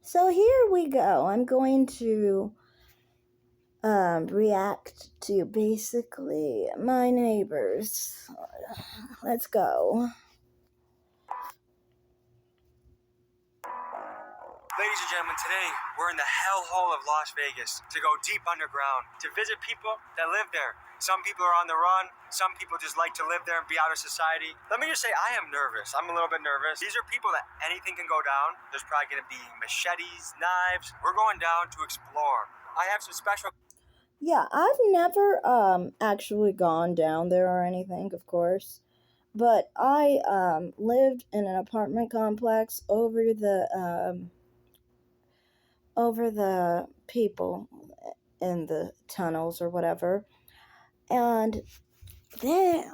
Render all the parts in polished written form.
So here we go. I'm going to react to basically my neighbors. Let's go. Ladies and gentlemen, today we're in the hellhole of Las Vegas to go deep underground to visit people that live there. Some people are on the run. Some people just like to live there and be out of society. Let me just say, I am nervous. I'm a little bit nervous. These are people that anything can go down. There's probably going to be machetes, knives. We're going down to explore. I have some special... Yeah, I've never actually gone down there or anything, of course. But I lived in an apartment complex over the people in the tunnels or whatever, and I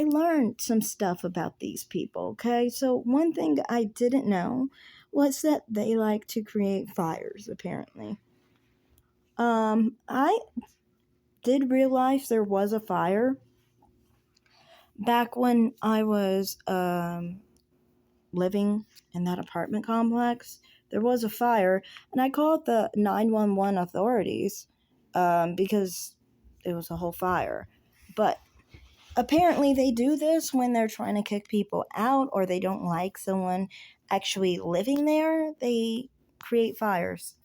learned some stuff about these people. Okay, so one thing I didn't know was that they like to create fires. Apparently, I did realize there was a fire back when I was living in that apartment complex. There was a fire, and I called the 911 authorities because it was a whole fire. But apparently, they do this when they're trying to kick people out or they don't like someone actually living there. They create fires.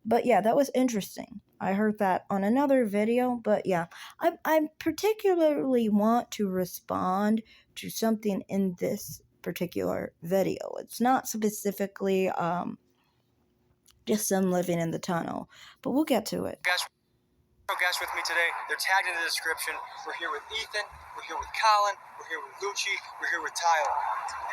But yeah, that was interesting. I heard that on another video, but yeah, I particularly want to respond to something in this particular video. It's not specifically just them living in the tunnel, but we'll get to it. Guests with me today. They're tagged in the description. We're here with Ethan. We're here with Colin. We're here with Lucci. We're here with Tyler.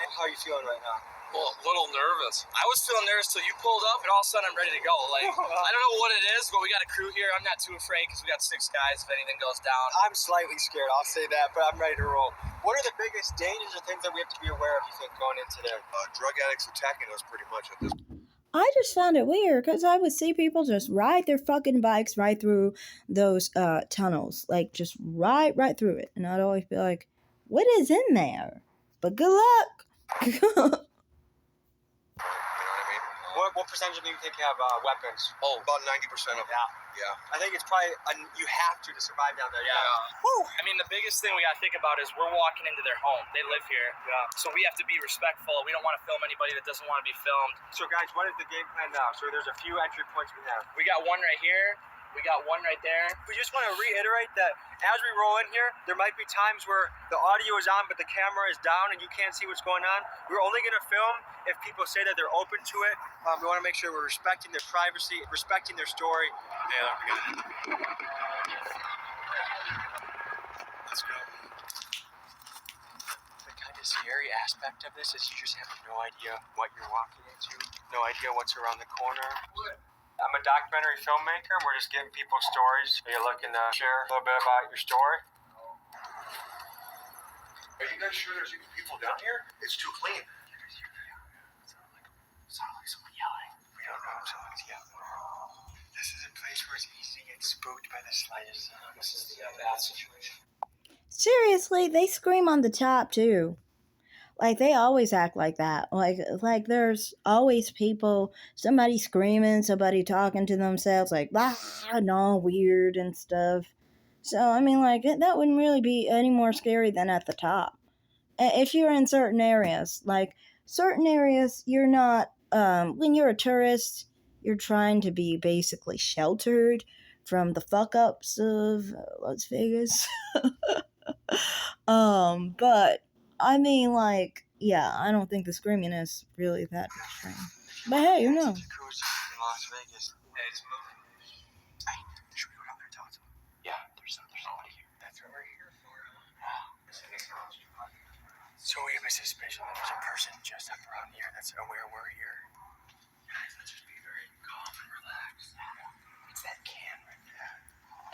And how are you feeling right now? Well, a little nervous. I was feeling nervous till you pulled up, and all of a sudden I'm ready to go. Like, I don't know what it is, but we got a crew here. I'm not too afraid because we got 6 guys if anything goes down. I'm slightly scared, I'll say that, but I'm ready to roll. What are the biggest dangers or things that we have to be aware of, you think, going into there? Drug addicts attacking us pretty much at this point. I just found it weird because I would see people just ride their fucking bikes right through those tunnels, like just right through it, and I'd always be like, "What is in there?" But good luck. What percentage of you think have weapons? Oh, about 90% of them. Yeah. I think it's probably, you have to survive down there. Yeah. I mean, the biggest thing we got to think about is we're walking into their home. They live here. Yeah. So we have to be respectful. We don't want to film anybody that doesn't want to be filmed. So guys, what is the game plan now? So there's a few entry points we have. We got one right here. We got one right there. We just want to reiterate that as we roll in here, there might be times where the audio is on, but the camera is down and you can't see what's going on. We're only going to film if people say that they're open to it. We want to make sure we're respecting their privacy, respecting their story. Yeah, we got it. Let's go. The kind of scary aspect of this is you just have no idea what you're walking into, no idea what's around the corner. I'm a documentary filmmaker, and we're just giving people stories. Are you looking to share a little bit about your story? Are you guys sure there's even people down here? It's too clean. Sound like someone yelling. We don't know if someone's yelling. This is a place where it's easy to get spooked by the slightest sound. This is the bad situation. Seriously, they scream on the top too. Like they always act like that. Like there's always people, somebody screaming, somebody talking to themselves, like and all weird and stuff. So I mean, like that wouldn't really be any more scary than at the top. If you're in certain areas, you're not. When you're a tourist, you're trying to be basically sheltered from the fuck ups of Las Vegas. But I mean, like, yeah, I don't think the screaming is really that extreme. But hey, who knows? In Las Vegas. Hey, it's moving. Hey, should we go down there and talk to them? Yeah, there's somebody here. That's what we're here for. So we have a suspicion that there's a person just up around here that's aware we're here. Guys, let's just be very calm and relaxed. It's that can right there.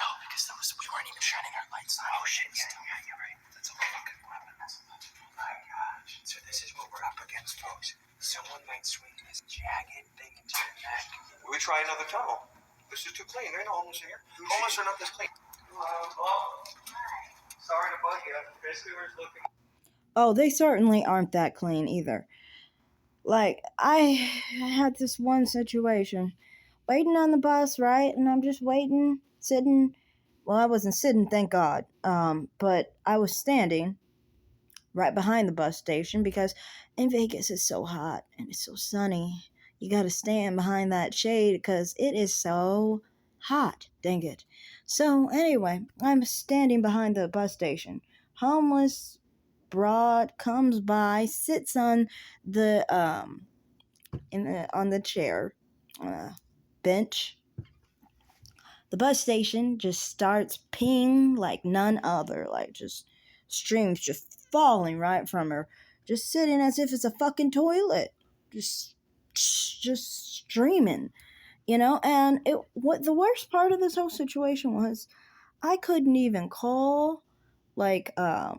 No, because we weren't even shining our lights on. Oh shit, yeah, you're right. That's all fucking weapons. Oh my gosh. So this is what we're up against, folks. Someone might swing this jagged thing into your neck. We try another tunnel. This is too clean. There ain't no homeless in here. Homeless are not this clean. Sorry to bug you. Basically, we're just looking. Oh, they certainly aren't that clean either. Like, I had this one situation. Waiting on the bus, right? And I'm just waiting, sitting. Well, I wasn't sitting, thank God. But I was standing right behind the bus station because in Vegas it's so hot and it's so sunny. You gotta stand behind that shade because it is so hot. Dang it. So anyway, I'm standing behind the bus station. Homeless broad comes by, sits on the on the chair, bench. The bus station just starts peeing like none other, like just streams just falling right from her, just sitting as if it's a fucking toilet, just streaming, you know. And what the worst part of this whole situation was, I couldn't even call, like I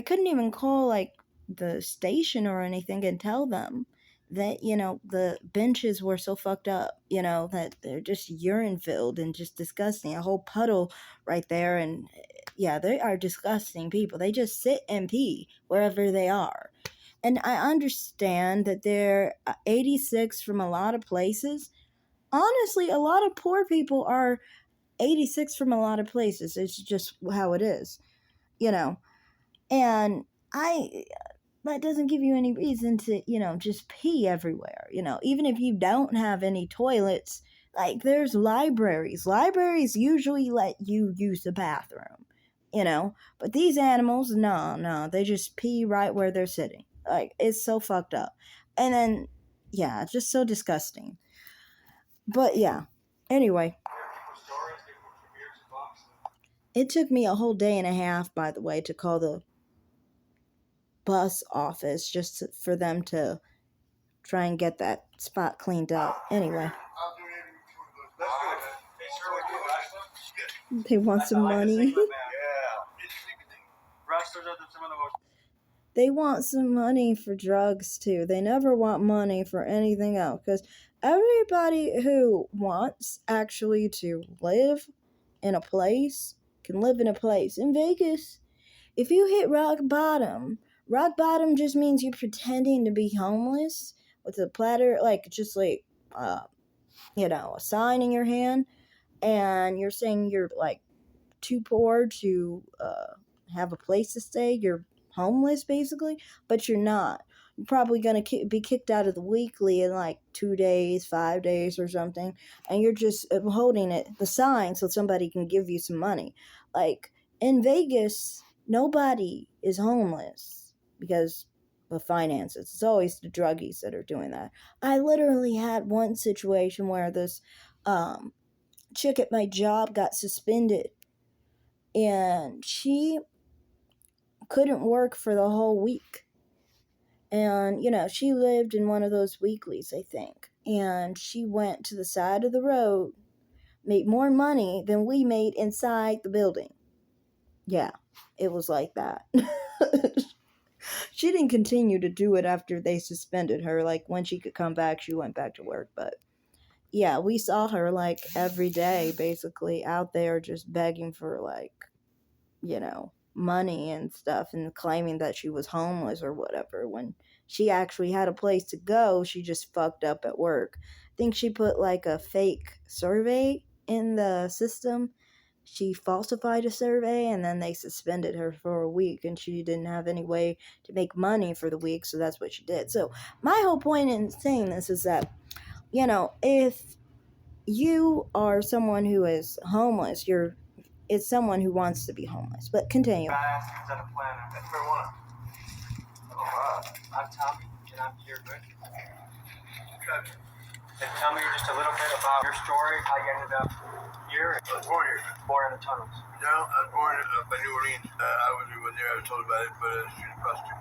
couldn't even call like the station or anything and tell them that, you know, the benches were so fucked up, you know, that they're just urine filled and just disgusting. A whole puddle right there. And yeah, they are disgusting people. They just sit and pee wherever they are. And I understand that they're 86 from a lot of places. Honestly, a lot of poor people are 86 from a lot of places. It's just how it is, you know. And that doesn't give you any reason to, you know, just pee everywhere, you know. Even if you don't have any toilets, like there's libraries. Libraries usually let you use the bathroom, you know. But these animals, no, they just pee right where they're sitting. Like, it's so fucked up. And then, yeah, it's just so disgusting. But yeah, anyway. It took me a whole day and a half, by the way, to call the bus office just for them to try and get that spot cleaned up. Anyway, they want some money. They want some money for drugs too. They never want money for anything else, because everybody who wants actually to live in a place can live in a place. In Vegas, if you hit rock bottom just means you're pretending to be homeless with a platter, like just like, you know, a sign in your hand, and you're saying you're like too poor to have a place to stay. You're homeless basically, but you're not. You're probably gonna be kicked out of the weekly in like 2 days, 5 days, or something, and you're just holding the sign so somebody can give you some money. Like in Vegas, nobody is homeless because of finances. It's always the druggies that are doing that. I literally had one situation where this chick at my job got suspended, and she couldn't work for the whole week. And, you know, she lived in one of those weeklies, I think. And she went to the side of the road, made more money than we made inside the building. Yeah, it was like that. She didn't continue to do it after they suspended her. Like, when she could come back, she went back to work. But yeah, we saw her like every day, basically out there just begging for, like, you know, money and stuff, and claiming that she was homeless or whatever, when she actually had a place to go. She just fucked up at work. I think she put like a fake survey in the system. She falsified a survey, and then they suspended her for a week, and she didn't have any way to make money for the week, so that's what she did. So my whole point in saying this is that, you know, if you are someone who is homeless, it's someone who wants to be homeless. But continue. Is that a plan? That's marijuana. I'm Tommy, and I'm here with. And tell me just a little bit about your story, how you ended up here. I was born here. Born in the tunnels. No, I was born up by New Orleans. I wasn't there. I was told about it, but she's a prostitute.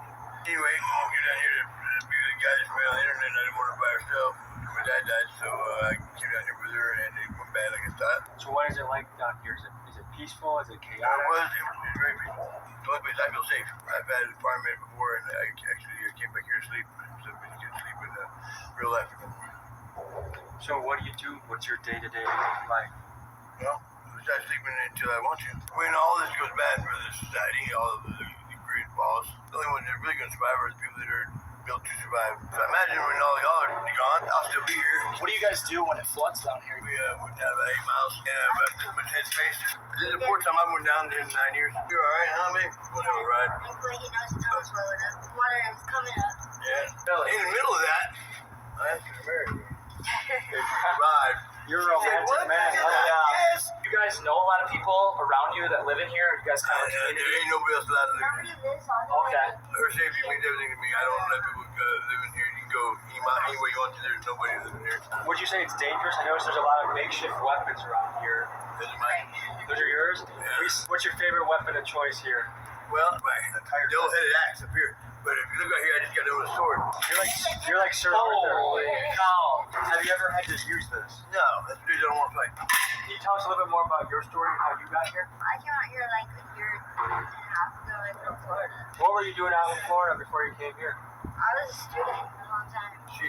Anyway, Mom came down here to be with the guy that's been on the internet. I didn't want her by herself. My dad died, so I came down here with her, and it went bad like I thought. So what is it like down here? Is it peaceful? Is it chaotic? It was very peaceful. The only place I feel safe. I've had an apartment before, and I actually came back here to sleep. So I can sleep in real life again. So what do you do? What's your day-to-day life? Well, I start sleeping until I want to. When all this goes bad for the society, all of the great balls, the only ones that are really going to survive are the people that are built to survive. So I imagine when all y'all are gone, I'll still be here. What do you guys do when it floods down here? We went down about 8 miles and about this much headspace. This is the fourth time I went down there in 9 years. You're alright, huh, babe? Whatever, right? Thankfully, he knows the tunnel's blowing up. Water is coming up. Yeah. In the middle of that, I asked you to marry me. If you survived. You're a romantic What? man. Yeah. Yes. You guys know a lot of people around you that live in here? You guys kind of There ain't nobody else allowed to live Nobody here. lives on the Okay. way. Her safety means everything to me. I don't let people live in here. You can go any way you want to. There's nobody living here. Would you say it's dangerous? I notice there's a lot of makeshift weapons around here. This is my. Those are yours? Yeah. What's your favorite weapon of choice here? Well, my double-headed axe up here. But if you look right here, I just got a sword. You're like Sir Arthur. Holy cow. Have you ever had to use this? No, that's the reason I don't want to fight. Can you tell us a little bit more about your story and how you got here? I came out here like a year and a half ago. I'm from Florida. What were you doing out in Florida before you came here? I was a student for a long time. She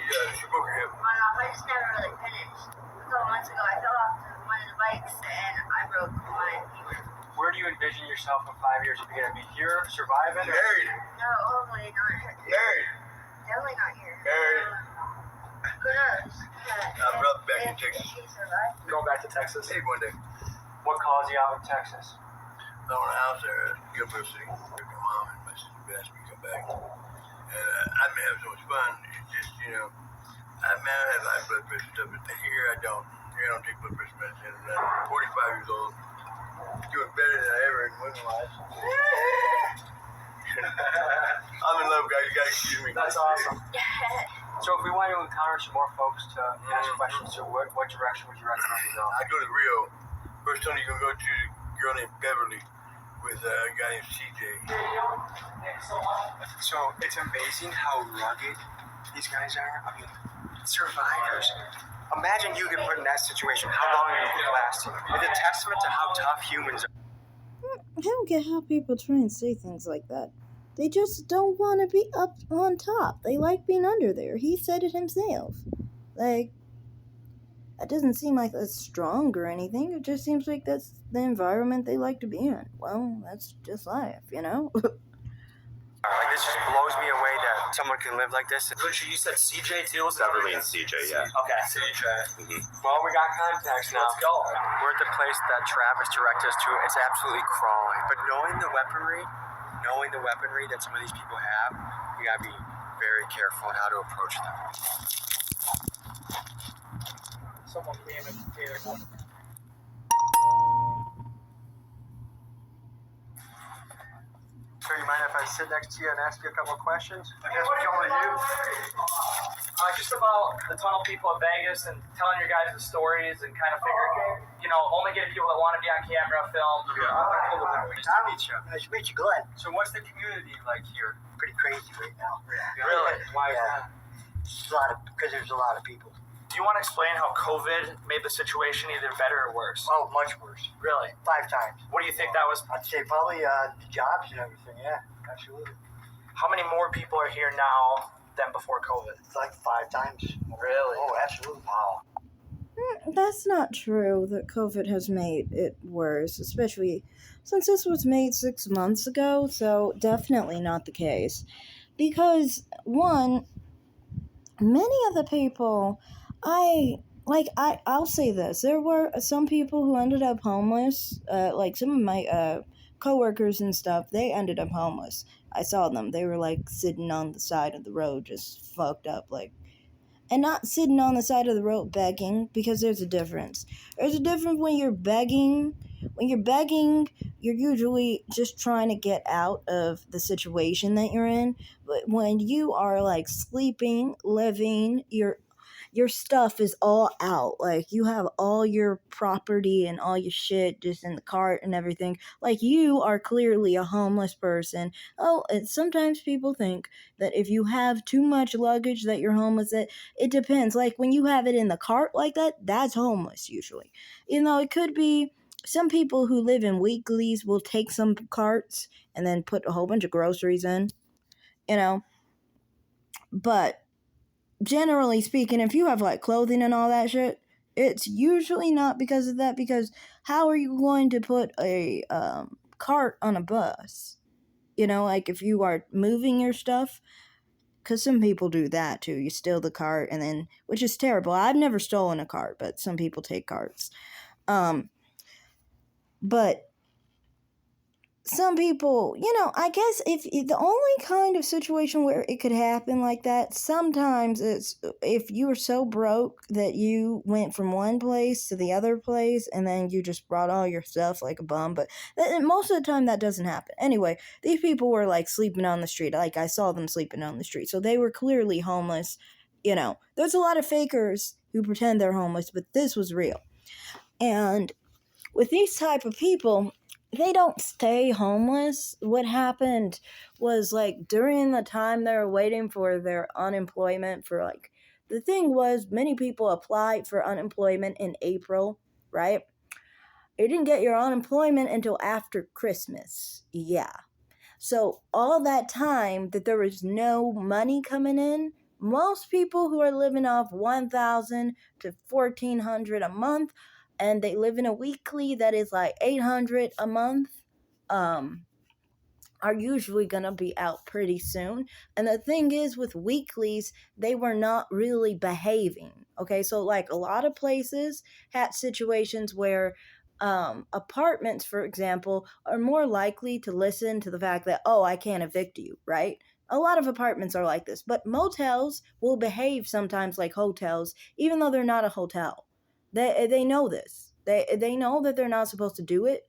broke her hip. On and off, I just never really finished. A couple months ago, I fell off one of the bikes and I broke my femur. Where do you envision yourself in 5 years? Are you going to be here, surviving? Or? Married. No, hopefully not. Married. Definitely not here. Married. Who knows? But I'm brought back in Texas. If he survived. Going back to Texas? Maybe one day. What calls you out in Texas? I own a house there in Gilbert City. My mom and my sister asked me to come back. And I've been having so much fun. It's just, I had high blood pressure stuff, but here I don't. Here I don't take blood pressure medicine. And I'm 45 years old. Doing better than I ever in women-wise. I'm in love, guys. You gotta excuse me. That's awesome. So if we want to encounter some more folks to ask questions, so what direction would you recommend we go? I'd go to Rio. First time you're gonna go to a girl named Beverly with a guy named CJ. So it's amazing how rugged these guys are. I mean, survivors. Imagine you get put in that situation. How long you could last? It's a testament to how tough humans are. I don't get how people try and say things like that. They just don't want to be up on top. They like being under there. He said it himself. Like, that doesn't seem like that's strong or anything. It just seems like that's the environment they like to be in. Well, that's just life, Like, this just blows me away that someone can live like this. Richard, you said CJ too? Beverly and CJ, yeah. Okay. CJ. Well, we got contacts now. Let's go. We're at the place that Travis directed us to. It's absolutely crawling. But knowing the weaponry that some of these people have, you gotta be very careful on how to approach them. Someone came and paid their money. So you mind if I sit next to you and ask you a couple of questions? I guess we're going to you. Just about the tunnel people of Vegas and telling your guys the stories and kind of figuring, only getting people that want to be on camera, film. Nice to meet you. Nice to meet you, Glenn. So what's the community like here? Pretty crazy right now. Really? Why is Yeah. that? Because there's a lot of people. Do you want to explain how COVID made the situation either better or worse? Oh, much worse. Really? 5 times. What do you think that was? I'd say probably the jobs and everything. Yeah, absolutely. How many more people are here now than before COVID? It's like 5 times. Really? Oh, absolutely. Wow. That's not true that COVID has made it worse, especially since this was made 6 months ago, so definitely not the case. Because, one, many of the people, I'll say this, there were some people who ended up homeless, like some of my coworkers and stuff, they ended up homeless. I saw them, they were like sitting on the side of the road, just fucked up, and not sitting on the side of the road begging, because there's a difference. There's a difference when you're begging. When you're begging, you're usually just trying to get out of the situation that you're in. But when you are sleeping, living, your stuff is all out. You have all your property and all your shit just in the cart and everything. You are clearly a homeless person. Oh, and sometimes people think that if you have too much luggage that you're homeless. It depends. When you have it in the cart like that, that's homeless usually. It could be some people who live in weeklies will take some carts and then put a whole bunch of groceries in, But generally speaking, if you have clothing and all that shit, it's usually not because of that, because how are you going to put a cart on a bus? If you are moving your stuff, because some people do that too. You steal the cart and then, which is terrible. I've never stolen a cart, but some people take carts. But some people, I guess if the only kind of situation where it could happen like that, sometimes it's if you were so broke that you went from one place to the other place and then you just brought all your stuff like a bum. But most of the time that doesn't happen. Anyway, these people were like sleeping on the street. Like I saw them sleeping on the street. So they were clearly homeless. There's a lot of fakers who pretend they're homeless, but this was real. And with these type of people, they don't stay homeless. What happened was like during the time they were waiting for their unemployment the thing was many people applied for unemployment in April, right? You didn't get your unemployment until after Christmas. Yeah. So all that time that there was no money coming in, most people who are living off $1,000 to $1,400 a month, and they live in a weekly that is like $800 a month, are usually going to be out pretty soon. And the thing is, with weeklies, they were not really behaving. Okay, so like a lot of places had situations where apartments, for example, are more likely to listen to the fact that, oh, I can't evict you, right? A lot of apartments are like this, but motels will behave sometimes like hotels, even though they're not a hotel. They know this. They know that they're not supposed to do it.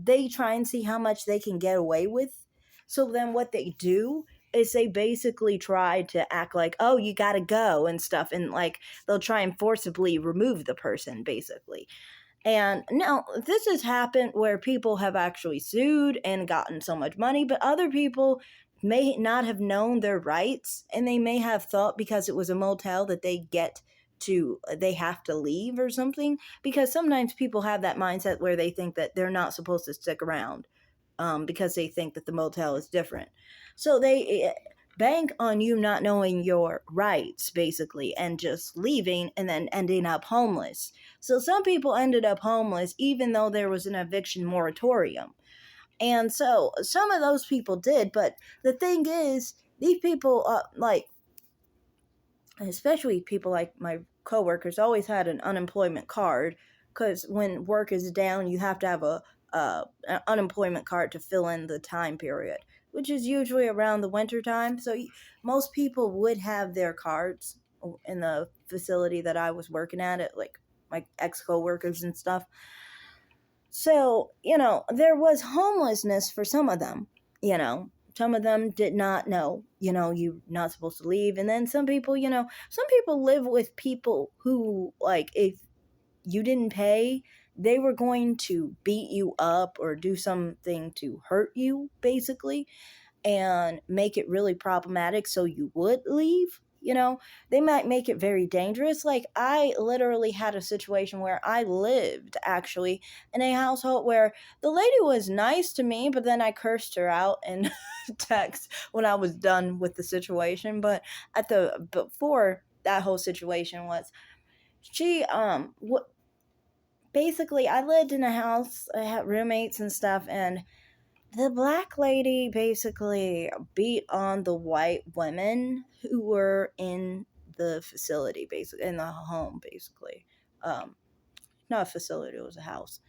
They try and see how much they can get away with. So then what they do is they basically try to act like, oh, you gotta go and stuff. And like they'll try and forcibly remove the person, basically. And now this has happened where people have actually sued and gotten so much money, but other people may not have known their rights, and they may have thought because it was a motel that they have to leave or something, because sometimes people have that mindset where they think that they're not supposed to stick around because they think that the motel is different. So they bank on you not knowing your rights, basically, and just leaving and then ending up homeless. So some people ended up homeless even though there was an eviction moratorium. And so some of those people did, but the thing is, these people, especially people like my coworkers, always had an unemployment card, because when work is down, you have to have an unemployment card to fill in the time period, which is usually around the winter time. So most people would have their cards in the facility that I was working at like my ex-coworkers and stuff. So, there was homelessness for some of them, Some of them did not know, you're not supposed to leave. And then some people, some people live with people who, like, if you didn't pay, they were going to beat you up or do something to hurt you, basically, and make it really problematic so you would leave. They might make it very dangerous. Like, I literally had a situation where I lived actually in a household where the lady was nice to me, but then I cursed her out in text when I was done with the situation. But before that whole situation was, she basically, I lived in a house, I had roommates and stuff, and the black lady basically beat on the white women who were in the facility, basically, in the home, basically. Not a facility, it was a house.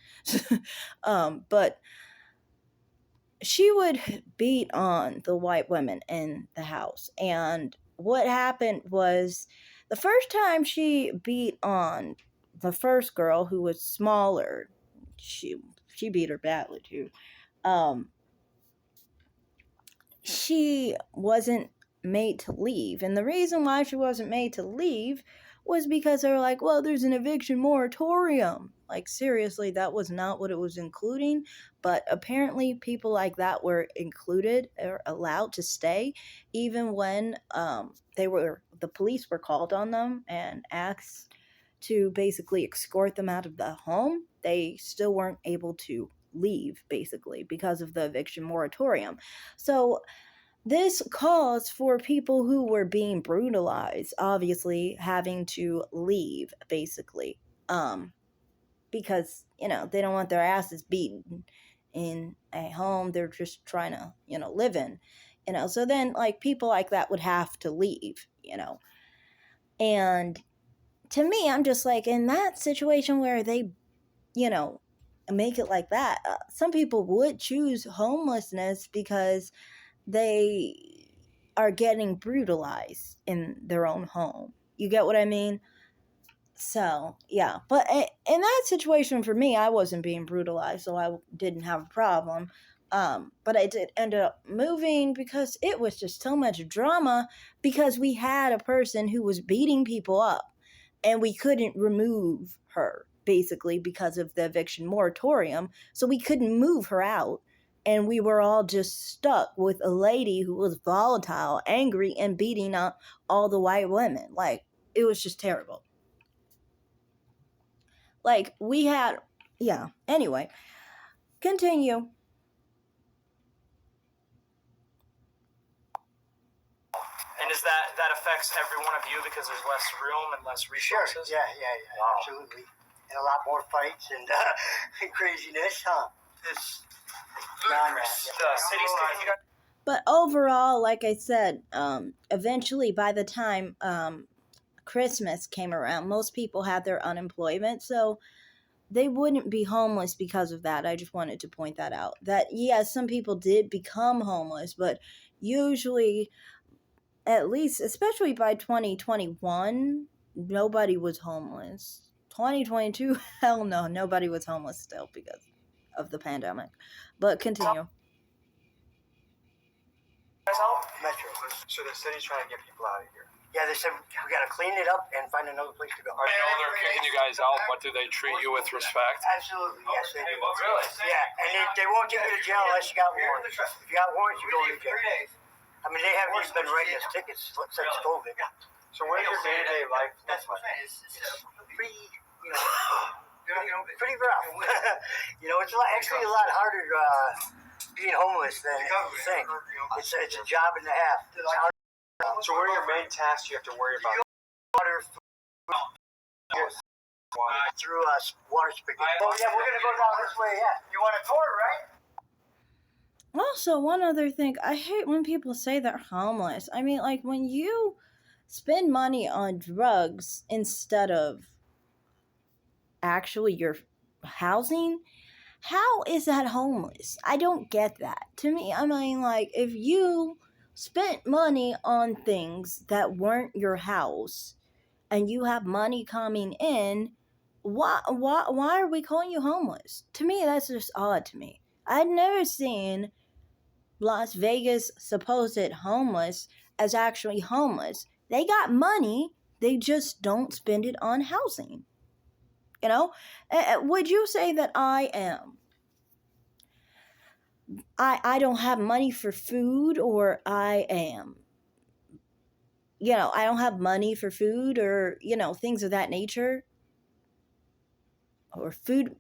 But she would beat on the white women in the house. And what happened was, the first time she beat on the first girl, who was smaller, she beat her badly too. She wasn't made to leave. And the reason why she wasn't made to leave was because they were like, well, there's an eviction moratorium. Like, seriously, that was not what it was including. But apparently people like that were included or allowed to stay, even when the police were called on them and asked to basically escort them out of the home. They still weren't able to leave, basically, because of the eviction moratorium. So this caused for people who were being brutalized, obviously, having to leave, basically, because, they don't want their asses beaten in a home they're just trying to, live in. So then like people like that would have to leave, and to me, I'm just like, in that situation where they, make it like that, some people would choose homelessness because they are getting brutalized in their own home. You get what I mean? So, yeah. But in that situation for me, I wasn't being brutalized, so I didn't have a problem. But I did end up moving because it was just so much drama because we had a person who was beating people up and we couldn't remove her basically because of the eviction moratorium. So we couldn't move her out. And we were all just stuck with a lady who was volatile, angry, and beating up all the white women. Like, it was just terrible. Like, we had, yeah. Anyway, continue. And is that affects every one of you because there's less room and less Sure. resources? Yeah, Wow. absolutely. And a lot more fights and craziness, huh? It's Beyond ludicrous. that, The city's taking you guys. But overall, like I said, eventually by the time Christmas came around, most people had their unemployment, so they wouldn't be homeless because of that. I just wanted to point that out. That, yes, some people did become homeless, but usually, at least, especially by 2021, nobody was homeless. 2022, hell no, nobody was homeless still because of the pandemic. But continue. Guys out? Metro. So the city's trying to get people out of here. Yeah, they said we got to clean it up and find another place to go. I know they're kicking you guys out, but do they treat you with respect? Absolutely, yes, they do. Really? Yeah, and they won't give you to jail unless you got warrants. If you got warrants, you go to jail. I mean, they haven't even been writing us tickets since COVID. So what is your day-to-day life? That's what it is. It's pretty, pretty rough. It's actually a lot harder being homeless than you think. It's a job and a half. It's hard. So what are your main tasks you have to worry about? Water, food, through water spigot. Oh yeah, we're gonna go down this way. Yeah, you want a tour, right? Also, one other thing, I hate when people say they're homeless. I mean, like, when you spend money on drugs instead of actually your housing, how is that homeless? I don't get that. To me, I mean, like, if you spent money on things that weren't your house and you have money coming in, why are we calling you homeless? To me, that's just odd to me. I'd never seen Las Vegas supposed homeless as actually homeless. They got money, they just don't spend it on housing. Would you say that I am? I don't have money for food, or I am, I don't have money for food, or, things of that nature, or food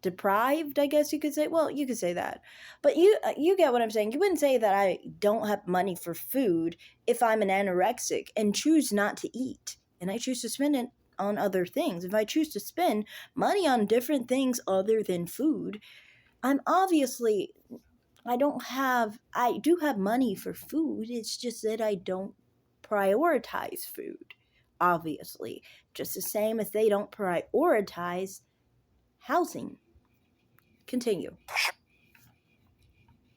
deprived, I guess you could say. Well, you could say that, but you get what I'm saying. You wouldn't say that I don't have money for food if I'm an anorexic and choose not to eat and I choose to spend it on other things. If I choose to spend money on different things other than food, I do have money for food. It's just that I don't prioritize food, obviously. Just the same as they don't prioritize housing. Continue.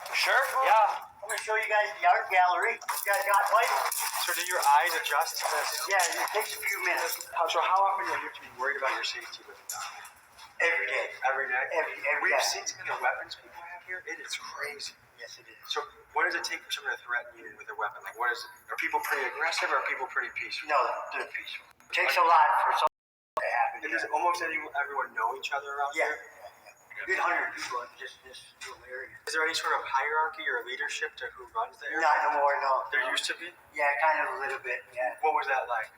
Sure. Yeah. I'm gonna show you guys the art gallery. You guys got light? So do your eyes adjust to this? Yeah, it takes a few minutes. So how often do you have to be worried about your safety living down here? Every day. Every day? Every We've day. seen some of the weapons people have here. It is crazy. Yes, it is. So what does it take for someone to threaten you with a weapon? Like are people pretty aggressive or are people pretty peaceful? No, they're peaceful. It takes a lot for something to happen. And does almost everyone know each other around Yeah. here? Good 100 people in just this little area. Is there any sort of hierarchy or leadership to who runs the area? Not no more, no. There used to be? Yeah, kind of a little bit, yeah. What was that like?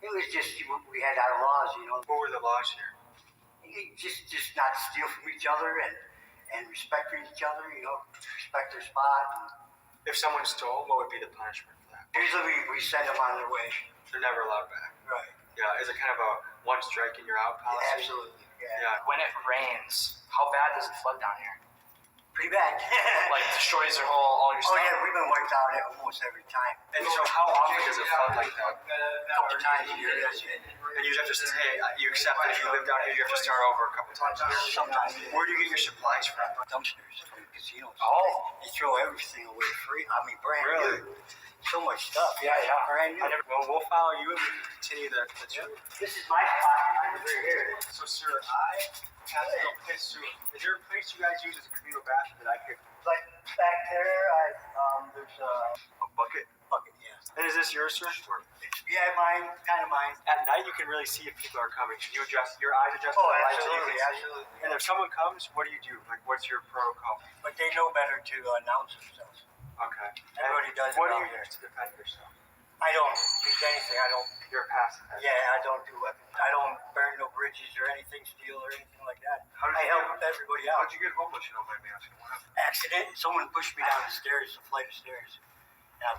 It was just, we had our laws, What were the laws here? Just not to steal from each other and respect each other, respect their spot. If someone stole, what would be the punishment for that? Usually we send them on their way. They're never allowed back. Right. Yeah, is it kind of a one strike and you're out policy? Absolutely, yeah. Yeah. When it rains, how bad does it flood down here? Pretty bad. Like destroys all your Oh stuff? yeah, we've been wiped out almost every time. And so how often does it flood like that? A couple times a year, that's it. And you have to say, you accept that if you live down here, you have to start over a couple times. Sometimes. Where do you get your supplies from? Dumpsters from casinos. Oh. They throw everything away free. I mean, brand Really? new. So much stuff. Yeah. Brand new. Well, we'll follow you and we can continue the tour. This is my spot over here. So, sir, I have to go piss soon. Is there a place you guys use as a communal bathroom that I could? Like back there, there's A bucket? bucket, yeah. And is this yours, sir? Yeah, mine, kind of mine. At night, you can really see if people are coming. You adjust your eyes adjust Oh, to the light so you absolutely, can see. absolutely. And if someone comes, what do you do? Like, what's your protocol? But they know better to announce themselves. Okay. Everybody does What do around you here. use to defend yourself? I don't use anything. I don't. You're a passive. Yeah, I don't do weapons. I don't burn no bridges or anything, steal or anything like that. How did I you help everybody out. How'd you get homeless? You don't mind me asking. What happened? Accident. Someone pushed me down the stairs, a flight of stairs. And I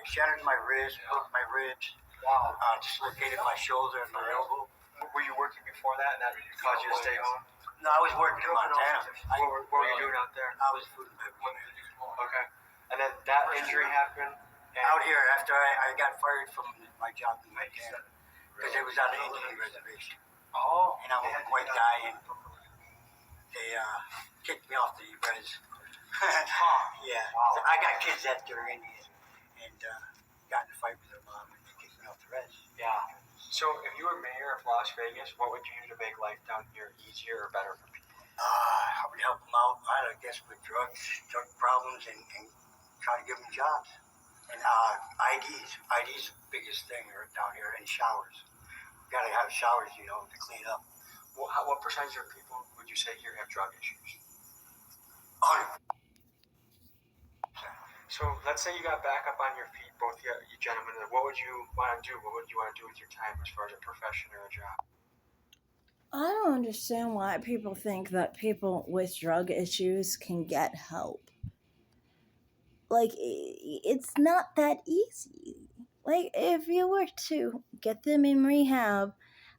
shattered my wrist, broke my ribs, Wow. dislocated my shoulder and my elbow. Were you working before that, and that caused you to stay home? No, I was working in Montana. What were you doing out there? I was food and beverage. Okay. And then that injury happened. And Out here after I got fired from my job in Montana because it was on the Indian reservation. Oh. And I'm a white guy and they kicked me off the res. Yeah. Wow. I got kids that they're Indian and got in a fight with their mom and they kicked me off the res. Yeah. So, if you were mayor of Las Vegas, what would you do to make life down here easier or better for people? I would help them out, I guess, with drug problems and try to give them jobs. And IDs the biggest thing down here, and showers. You gotta have showers, to clean up. Well, what percentage of people would you say here have drug issues? 100%. So, let's say you got back up on your feet, both you gentlemen. What would you want to do? What would you want to do with your time as far as a profession or a job? I don't understand why people think that people with drug issues can get help. Like, it's not that easy. Like, if you were to get them in rehab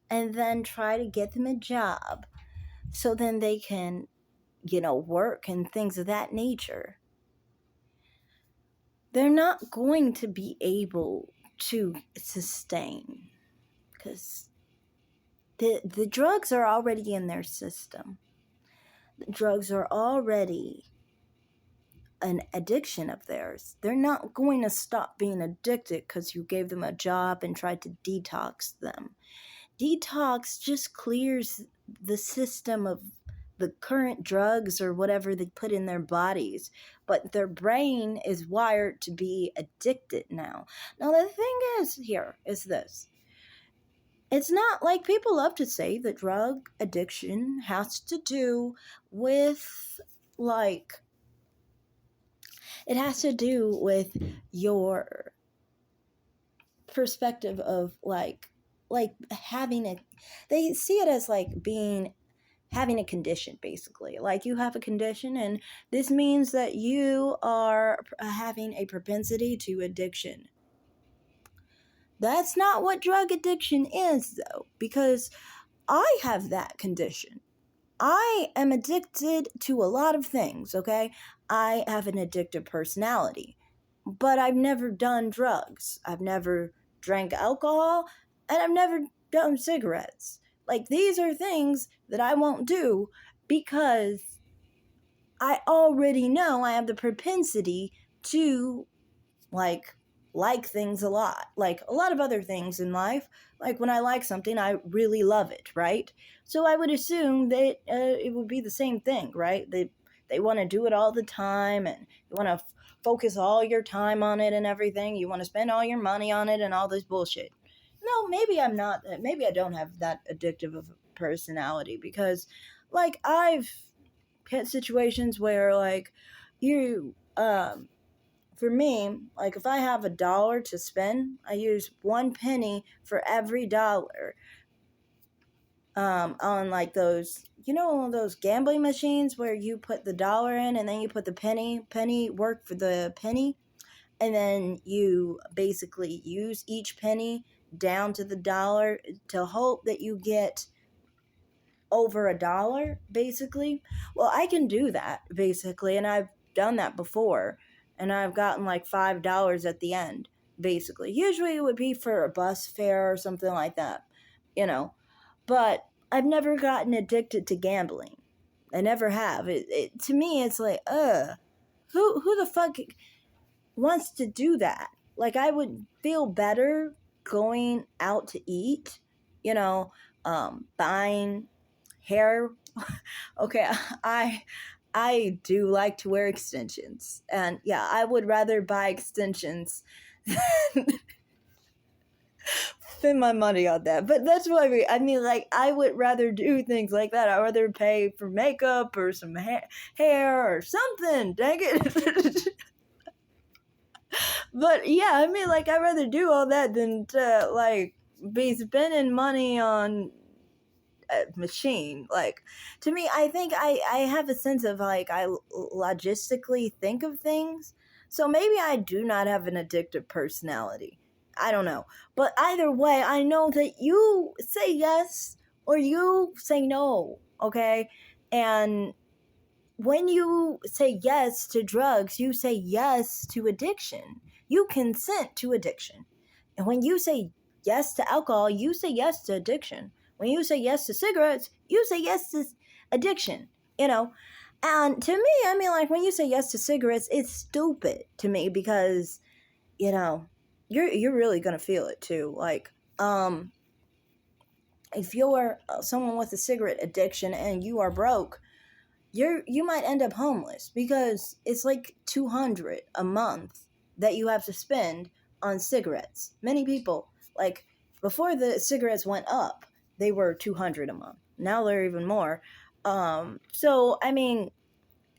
and then try to get them a job so then they can, work and things of that nature, they're not going to be able to sustain because the drugs are already in their system. The drugs are already an addiction of theirs. They're not going to stop being addicted because you gave them a job and tried to detox them. Detox just clears the system of the current drugs or whatever they put in their bodies, but their brain is wired to be addicted now. Now, the thing is this. It's not like people love to say that drug addiction has to do with, it has to do with your perspective of, having they see it as, having a condition, basically. Like, you have a condition, and this means that you are having a propensity to addiction. That's not what drug addiction is, though, because I have that condition. I am addicted to a lot of things, okay? I have an addictive personality, but I've never done drugs. I've never drank alcohol, and I've never done cigarettes. These are things that I won't do because I already know I have the propensity to, like things a lot. Like a lot of other things in life. Like when I like something, I really love it, right? So I would assume that it would be the same thing, right? They want to do it all the time, and you want to focus all your time on it and everything. You want to spend all your money on it and all this bullshit. No, maybe I'm not. Maybe I don't have that addictive of a personality because, I've had situations where, for me, if I have $1 to spend, I use 1 penny for every dollar. On those, those gambling machines where you put the $1 in and then you put the penny work for the penny, and then you basically use each penny down to the $1 to hope that you get over $1, basically. Well, I can do that, basically, and I've done that before, and I've gotten like $5 at the end, basically. Usually it would be for a bus fare or something like that, but I've never gotten addicted to gambling. I never have. To me, it's like, who the fuck wants to do that? Like, I would feel better going out to eat, buying hair. Okay, I do like to wear extensions, and yeah, I would rather buy extensions than spend my money on that. But that's what I mean. I mean, like, I would rather do things like that. I'd rather pay for makeup or some hair or something. Dang it. But yeah, I mean, like, I'd rather do all that than to, like, be spending money on a machine. Like, to me, I think I have a sense of, like, I logistically think of things. So maybe I do not have an addictive personality. I don't know. But either way, I know that you say yes or you say no, okay? And when you say yes to drugs, you say yes to addiction. You consent to addiction. And when you say yes to alcohol, you say yes to addiction. When you say yes to cigarettes, you say yes to addiction, And to me, I mean, like, when you say yes to cigarettes, it's stupid to me because, you're really going to feel it too. Like, if you're someone with a cigarette addiction and you are broke, you might end up homeless because it's like $200 a month that you have to spend on cigarettes. Many people, like, before the cigarettes went up, they were $200 a month. Now they're even more. So, I mean,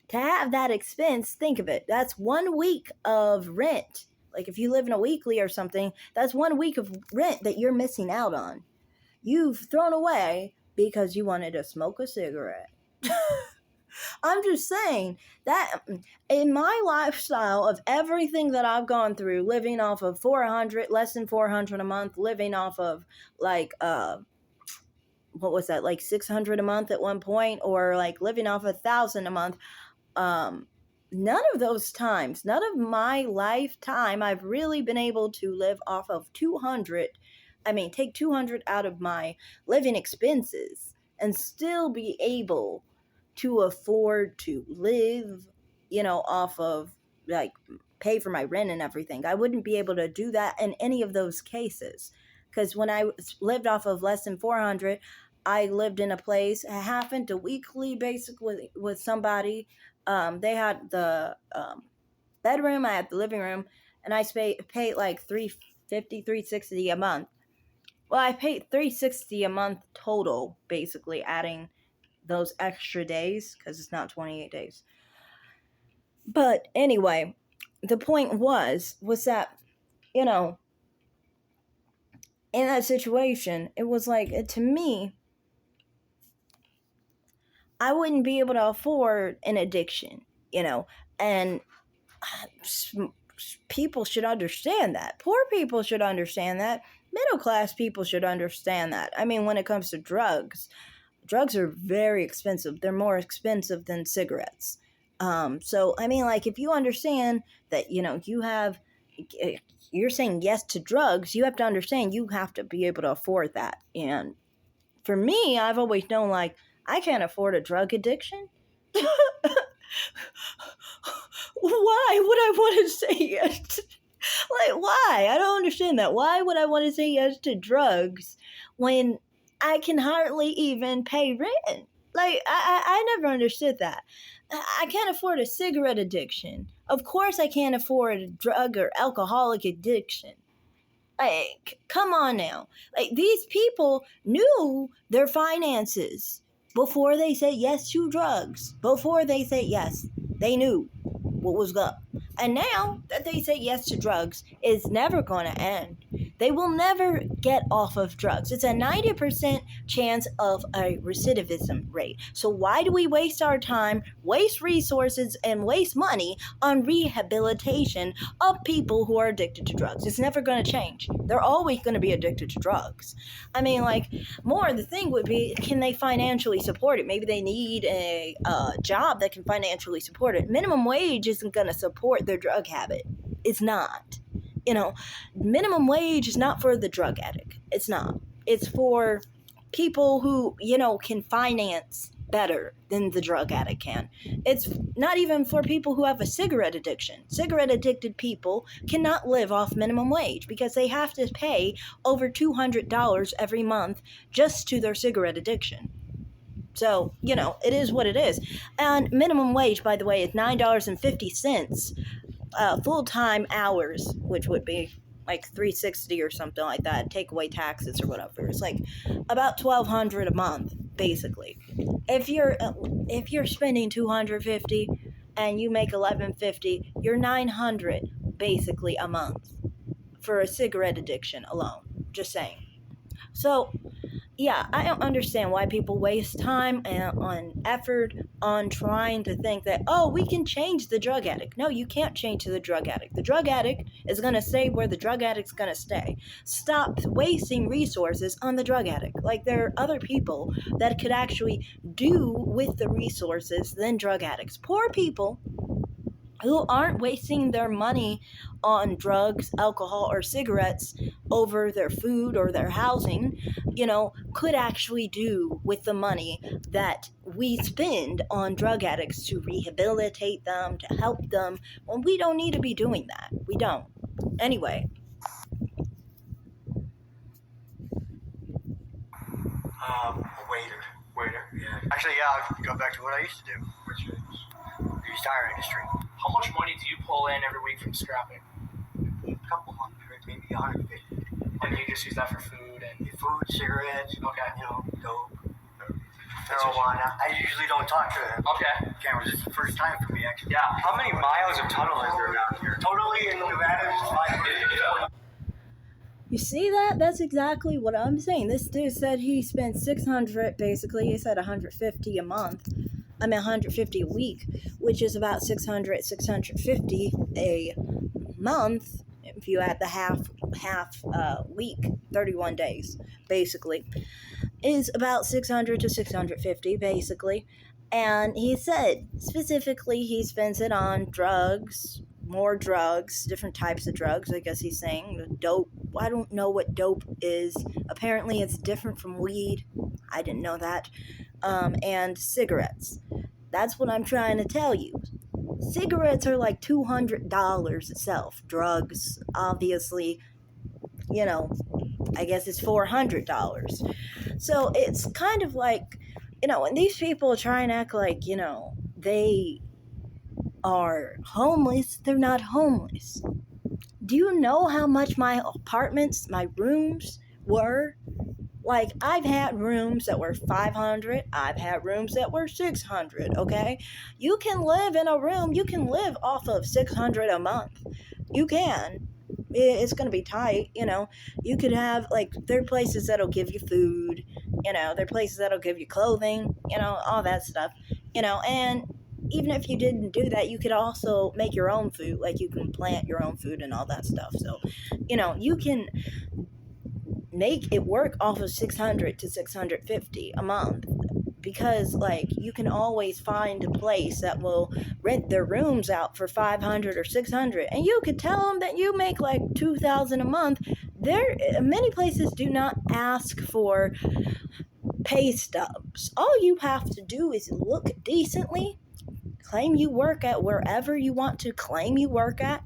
to have that expense, think of it. That's 1 week of rent. Like, if you live in a weekly or something, that's 1 week of rent that you're missing out on. You've thrown away because you wanted to smoke a cigarette. I'm just saying that in my lifestyle of everything that I've gone through, living off of less than 400 a month, living off of like, what was that? Like 600 a month at one point, or like living off 1,000 a month. None of those times, none of my lifetime, I've really been able to live off of 200. I mean, take 200 out of my living expenses and still be able to afford to live, off of, like, pay for my rent and everything. I wouldn't be able to do that in any of those cases. Because when I lived off of less than 400, I lived in a place, it happened to weekly basically with somebody. They had the bedroom, I had the living room, and I paid like $350, $360 a month. Well, I paid $360 a month total, basically adding those extra days, because it's not 28 days. But anyway, the point was that, in that situation, it was like, to me, I wouldn't be able to afford an addiction, and people should understand that. Poor people should understand that. Middle class people should understand that. I mean, when it comes to drugs are very expensive. They're more expensive than cigarettes. So, I mean, like, if you understand that, you're saying yes to drugs, you have to understand you have to be able to afford that. And for me, I've always known, like, I can't afford a drug addiction. Why would I want to say yes? Like, why? I don't understand that. Why would I want to say yes to drugs when I can hardly even pay rent? Like, I never understood that. I can't afford a cigarette addiction. Of course I can't afford a drug or alcoholic addiction. Like, come on now. Like, these people knew their finances before they said yes to drugs. Before they said yes, they knew what was up. And now that they say yes to drugs, it's never going to end. They will never get off of drugs. It's a 90% chance of a recidivism rate. So why do we waste our time, waste resources, and waste money on rehabilitation of people who are addicted to drugs? It's never going to change. They're always going to be addicted to drugs. I mean, like, more the thing would be, can they financially support it? Maybe they need a job that can financially support it. Minimum wage isn't going to support their drug habit. It's not. You know, minimum wage is not for the drug addict. It's not. It's for people who, you know, can finance better than the drug addict can. It's not even for people who have a cigarette addiction. Cigarette addicted people cannot live off minimum wage because they have to pay over $200 every month just to their cigarette addiction. So, you know, it is what it is. And minimum wage, by the way, is $9.50 full-time hours, which would be like $360 or something like that, take away taxes or whatever. It's like about $1,200 a month, basically. If you're spending $250 and you make $1,150, you're $900 basically a month for a cigarette addiction alone. Just saying. So, yeah, I don't understand why people waste time and on effort on trying to think that, oh, we can change the drug addict. No, you can't change the drug addict. The drug addict is going to stay where the drug addict's going to stay. Stop wasting resources on the drug addict. Like, there are other people that could actually do with the resources than drug addicts. Poor people who aren't wasting their money on drugs, alcohol, or cigarettes over their food or their housing, you know, could actually do with the money that we spend on drug addicts to rehabilitate them, to help them, when we don't need to be doing that. We don't. Anyway. Waiter. Yeah. Actually, yeah, I'll go back to what I used to do, which is the tire industry. How much money do you pull in every week from scrapping? A couple hundred, maybe 150. And you just use that for food and Food, cigarettes, okay. you know, dope, marijuana. I usually don't talk to Okay. cameras. It's the first time for me, actually. Yeah. How many miles of tunnel is there down here? Totally in Nevada is 500. You see that? That's exactly what I'm saying. This dude said he spent $600, basically. He said $150 a month. I mean, $150 a week, which is about $600, $650 a month. If you add the half week, 31 days, basically, is about $600 to $650, basically. And he said, specifically, he spends it on drugs, more drugs, different types of drugs, I guess he's saying. Dope. I don't know what dope is. Apparently, it's different from weed. I didn't know that. And cigarettes. That's what I'm trying to tell you. Cigarettes are like $200 itself. Drugs, obviously, you know, I guess it's $400. So it's kind of like, you know, when these people try and act like, you know, they are homeless, they're not homeless. Do you know how much my apartments, my rooms were? Like, I've had rooms that were $500. I've had rooms that were $600, okay? You can live in a room. You can live off of $600 a month. You can. It's going to be tight, you know. You could have, like, there are places that'll give you food, you know. There are places that'll give you clothing, you know, all that stuff, you know. And even if you didn't do that, you could also make your own food. Like, you can plant your own food and all that stuff. So, you know, you can make it work off of $600 to $650 a month, because like you can always find a place that will rent their rooms out for $500 or $600, and you could tell them that you make like $2,000 a month. There, many places do not ask for pay stubs. All you have to do is look decently, claim you work at wherever you want to claim you work at,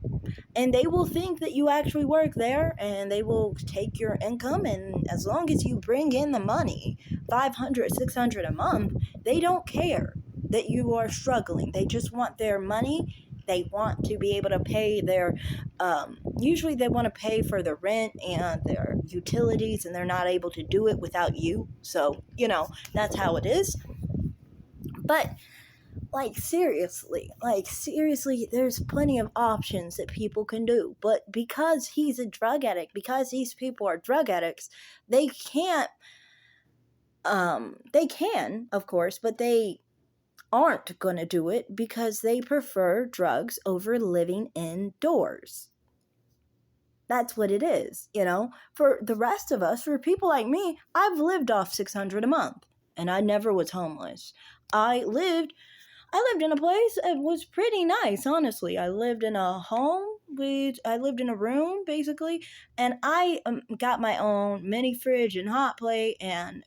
and they will think that you actually work there, and they will take your income, and as long as you bring in the money, $500, $600 a month, they don't care that you are struggling. They just want their money. They want to be able to pay their, usually they want to pay for the rent and their utilities, and they're not able to do it without you. So, you know, that's how it is. But seriously, there's plenty of options that people can do. But because he's a drug addict, because these people are drug addicts, they can't, they can, of course, but they aren't gonna do it because they prefer drugs over living indoors. That's what it is, For the rest of us, for people like me, I've lived off $600 a month, and I never was homeless. I lived in a place that was pretty nice, honestly. I lived in a home I lived in a room, basically, and I got my own mini fridge and hot plate and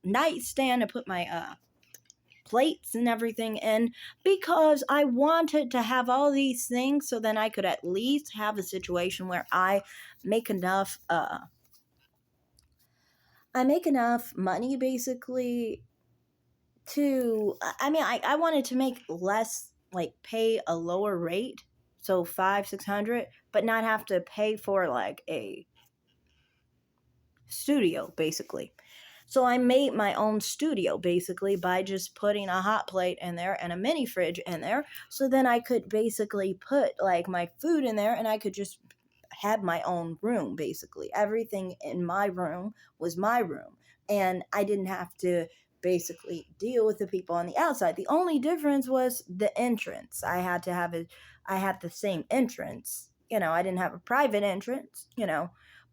nightstand to put my plates and everything in, because I wanted to have all these things so then I could at least have a situation where I make enough money, basically, I wanted to make less, like pay a lower rate, so 500-600, but not have to pay for like a studio, basically. So I made my own studio, basically, by just putting a hot plate in there and a mini fridge in there. So then I could basically put like my food in there and I could just have my own room, basically. Everything in my room was my room. And I didn't have to basically deal with the people on the outside. The only difference was the entrance. I had the same entrance. I didn't have a private entrance,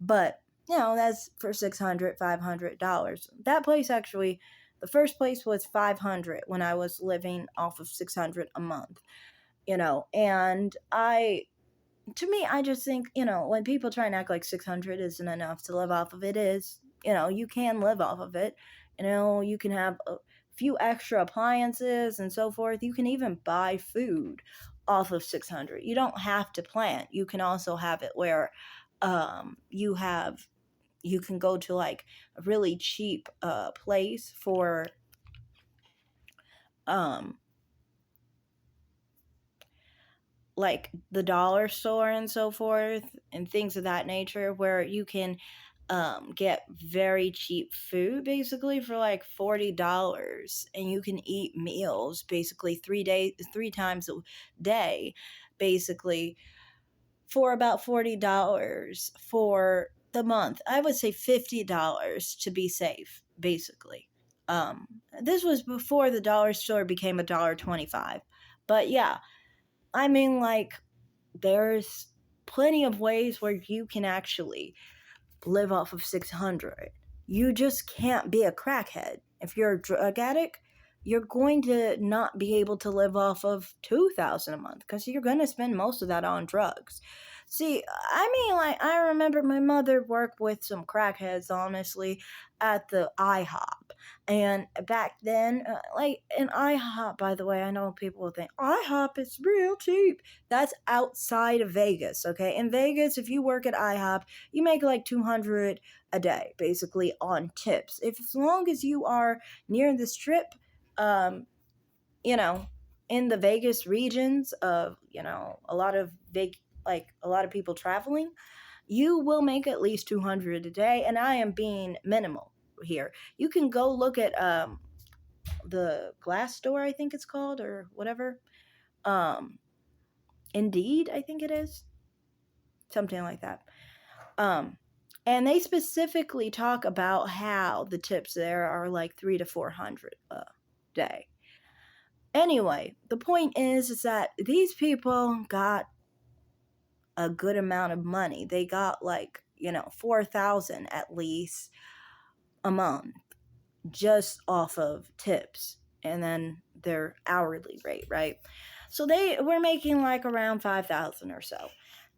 but that's for $600-$500. That place, actually, the first place was $500 when I was living off of $600 a month, and to me, I just think, when people try and act like 600 isn't enough to live off of, it is. You can live off of it. You can have a few extra appliances and so forth. You can even buy food off of 600. You don't have to plan. You can also have it where you can go to like a really cheap place for like the dollar store and so forth and things of that nature, where you can get very cheap food, basically, for like $40, and you can eat meals basically 3 times a day, basically, for about $40 for the month. I would say $50 to be safe, basically. This was before the dollar store became $1.25. But yeah, there's plenty of ways where you can actually live off of 600. You just can't be a crackhead. If you're a drug addict, you're going to not be able to live off of $2,000 a month because you're going to spend most of that on drugs. See, I remember my mother worked with some crackheads, honestly, at the IHOP. And back then, an IHOP, by the way, I know people will think, IHOP is real cheap. That's outside of Vegas, okay? In Vegas, if you work at IHOP, you make like $200 a day, basically, on tips. As long as you are near the Strip, in the Vegas regions of, a lot of people traveling, you will make at least $200 a day, and I am being minimal here. You can go look at the Glassdoor, I think it's called, or whatever. Indeed, I think it is. Something like that. And they specifically talk about how the tips there are like $300 to $400 a day. Anyway, the point is that these people got a good amount of money. They got $4,000 at least a month just off of tips, and then their hourly rate, right? So they were making like around $5,000 or so.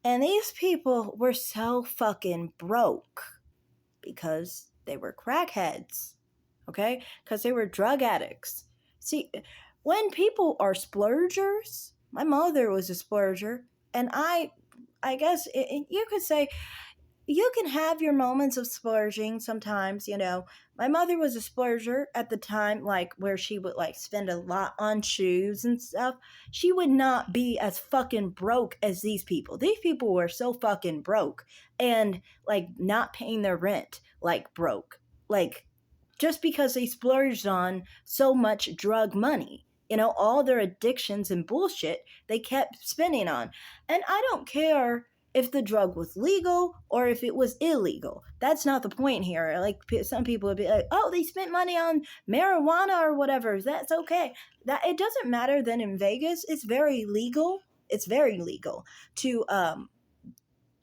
And these people were so fucking broke because they were crackheads, okay? Because they were drug addicts. See, when people are splurgers, my mother was a splurger, and I guess you could say you can have your moments of splurging sometimes, My mother was a splurger at the time, where she would spend a lot on shoes and stuff. She would not be as fucking broke as these people. These people were so fucking broke and not paying their rent, broke. just because they splurged on so much drug money. You know, all their addictions and bullshit they kept spending on. And I don't care if the drug was legal or if it was illegal. That's not the point here. Like some people would be like, "Oh, they spent money on marijuana or whatever. That's okay." That it doesn't matter. Then in Vegas, it's very legal. It's very legal to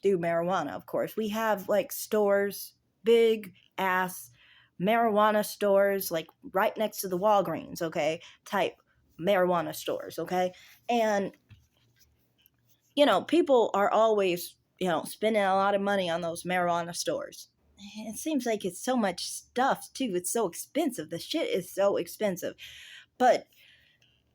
do marijuana. Of course, we have like stores, big ass marijuana stores, like right next to the Walgreens. Okay, type marijuana stores. Okay, and you know, people are always, you know, spending a lot of money on those marijuana stores. It seems like it's so much stuff, too. It's so expensive. The shit is so expensive. But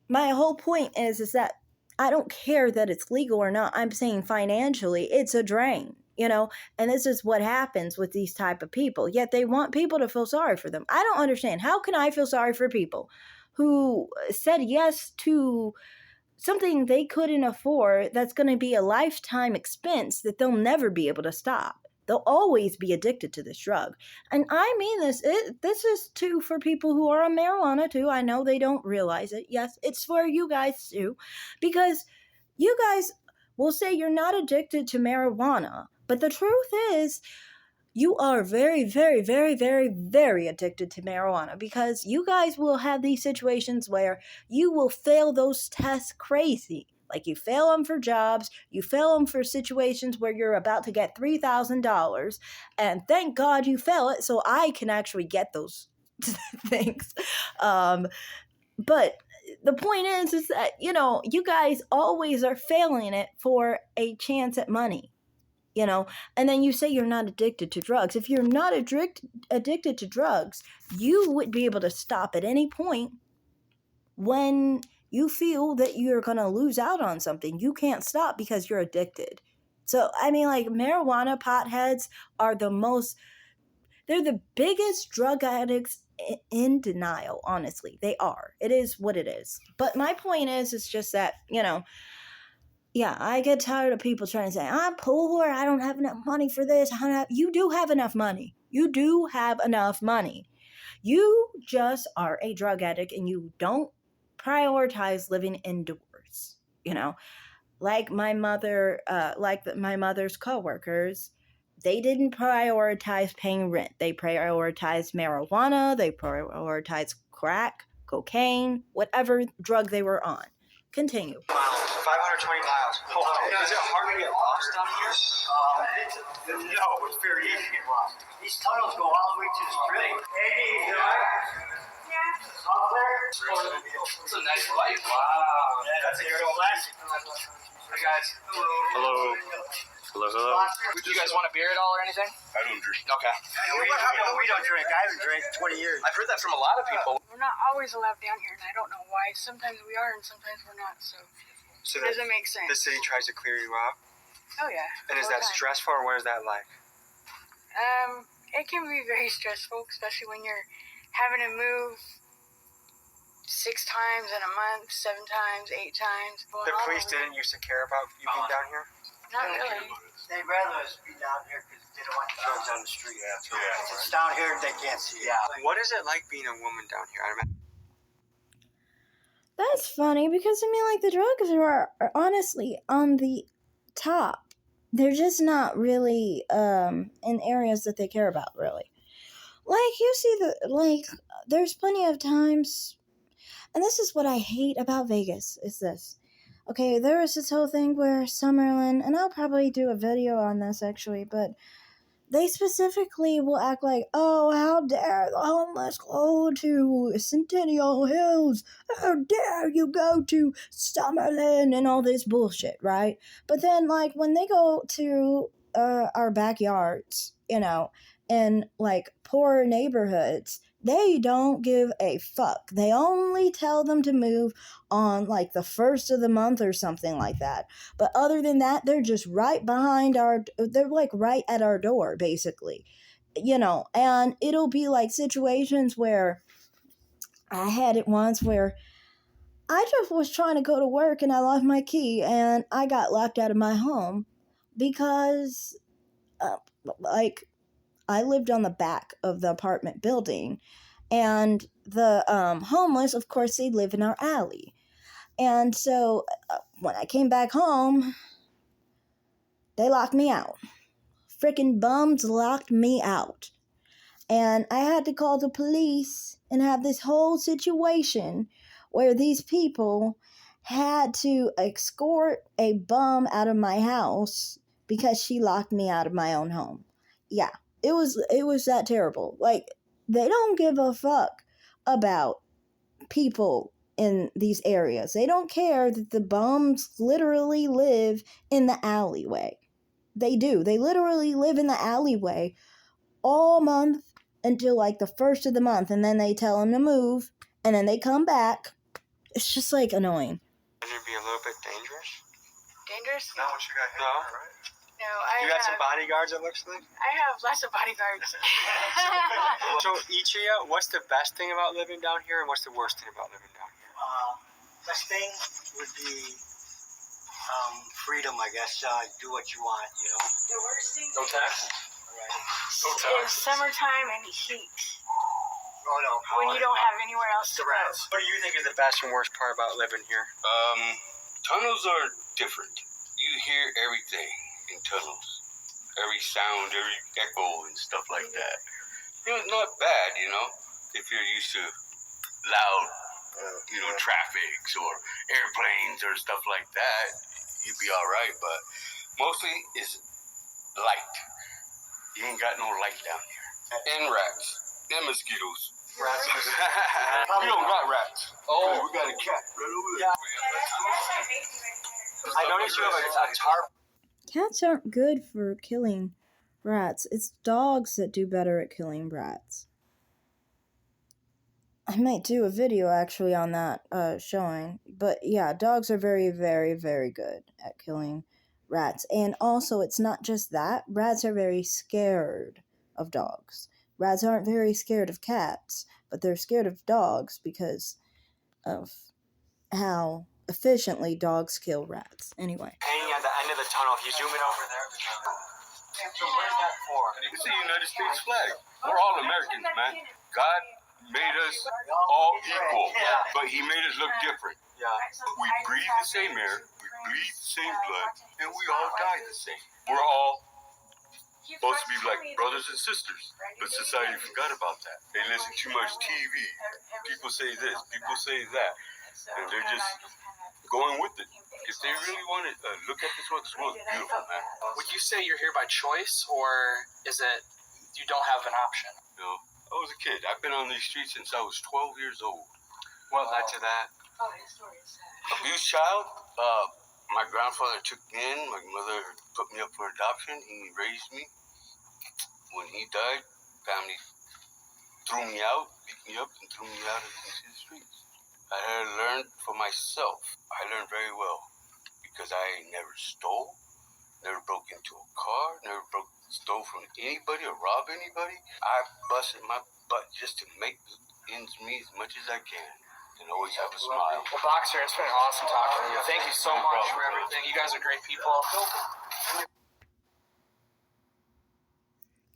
my whole point is that I don't care that it's legal or not. I'm saying financially, it's a drain, you know? And this is what happens with these type of people. Yet they want people to feel sorry for them. I don't understand. How can I feel sorry for people who said yes to something they couldn't afford that's going to be a lifetime expense that they'll never be able to stop? They'll always be addicted to this drug. And I mean this. This is too for people who are on marijuana too. I know they don't realize it. Yes, it's for you guys too. Because you guys will say you're not addicted to marijuana. But the truth is, you are very, very, very, very, very addicted to marijuana because you guys will have these situations where you will fail those tests crazy. Like you fail them for jobs, you fail them for situations where you're about to get $3,000, and thank God you fail it so I can actually get those things. But the point is that, you know, you guys always are failing it for a chance at money. You know, and then you say you're not addicted to drugs. If you're not addicted to drugs, you would be able to stop at any point when you feel that you're going to lose out on something. You can't stop because you're addicted. So, I mean, like marijuana potheads are they're the biggest drug addicts in denial, honestly. They are. It is what it is. But my point is just that, you know, yeah, I get tired of people trying to say, I'm poor, I don't have enough money for this. You do have enough money. You do have enough money. You just are a drug addict and you don't prioritize living indoors. You know, like my mother, my mother's coworkers, they didn't prioritize paying rent. They prioritized marijuana, they prioritized crack, cocaine, whatever drug they were on. Continue. 520 miles. Oh, is it hard to get lost down here? No, it's very easy to get lost. These tunnels go all the way to the strip. Hey, up there? It's a nice light. Wow. That's a real classic. Hey guys. Hello. Hello, hello. Do you guys want a beer at all or anything? I don't drink. Okay. We don't drink. I haven't drank 20 years. I've heard that from a lot of people. We're not always allowed down here, and I don't know why. Sometimes we are, and sometimes we're not. So So it doesn't make sense. the city tries to clear you out? Oh yeah. And is all that the time. stressful or what is that like? It can be very stressful, especially when you're having to move 6 times in a month, 7 times, 8 times. The police didn't used to care about you being down here? Not really. They'd rather us be down here because they don't want drugs on the street. If it's down here, they can't see it. What is it like being a woman down here? I don't know. That's funny because, I mean, like, the drugs are honestly on the top. They're just not really in areas that they care about, really. Like, you see, there's plenty of times, and this is what I hate about Vegas, is this. Okay, there was this whole thing where Summerlin, and I'll probably do a video on this, actually, but they specifically will act like, oh, how dare the homeless go to Centennial Hills? How dare you go to Summerlin and all this bullshit, right? But then, like, when they go to our backyards, you know, in, like, poor neighborhoods, they don't give a fuck. They only tell them to move on, like, the first of the month or something like that. But other than that, they're just right behind they're, like, right at our door, basically. You know, and it'll be, like, situations where I had it once where I just was trying to go to work and I lost my key and I got locked out of my home because, I lived on the back of the apartment building, And the homeless, of course, they live in our alley. And so when I came back home, they locked me out. Freaking bums locked me out. And I had to call the police and have this whole situation where these people had to escort a bum out of my house because she locked me out of my own home. Yeah, it was that terrible. Like, they don't give a fuck about people in these areas. They don't care that the bums literally live in the alleyway. They do. They literally live in the alleyway all month until like the first of the month, and then they tell them to move, and then they come back. It's just like annoying. Would it be a little bit dangerous? Dangerous? Not what you got here, No. right? No, I You got have, some bodyguards, it looks like? I have lots of bodyguards. So each of you, what's the best thing about living down here, and what's the worst thing about living down here? Best thing would be freedom, I guess. Do what you want, you know. The worst thing No taxes? is summertime and heat. Oh, no. When you don't have anywhere else to go. What do you think is the best and worst part about living here? Tunnels are different. You hear everything in tunnels. Every sound, every echo and stuff like that. You know, it's not bad, you know, if you're used to loud, traffic or airplanes or stuff like that, you'd be all right. But mostly it's light. You ain't got no light down here. And rats. And mosquitoes. Rats. We don't got rats. Oh, we got a cat right over there. I noticed you have a tarp. Cats aren't good for killing rats. It's dogs that do better at killing rats. I might do a video actually on that showing. But yeah, dogs are very, very, very good at killing rats. And also, it's not just that. Rats are very scared of dogs. Rats aren't very scared of cats, but they're scared of dogs because of how efficiently dogs kill rats. Anyway. Hanging at the end of the tunnel, if you zoom in over there. So where's that for? It's the United States flag. We're all Americans, man. God made us all equal, but He made us look different. Yeah. We breathe the same air, we bleed the same blood, and we all die the same. We're all supposed to be like brothers and sisters, but society forgot about that. They listen too much TV. People say this, people say that, and they're just going with it. If they really want to look at this world is beautiful, man. Would you say you're here by choice, or is it you don't have an option? You know, I was a kid. I've been on these streets since I was 12 years old. What led to that? Oh, his story is sad. Abused child. My grandfather took me in. My mother put me up for adoption. He raised me. When he died, family threw me out, beat me up, and threw me out into the streets. I had to learn for myself. I learned very well because I never stole, never broke into a car, never stole from anybody or robbed anybody. I busted my butt just to make ends meet as much as I can and always have a smile. Well, Boxer, it's been awesome talking to you. Thank you so much for everything. You guys are great people.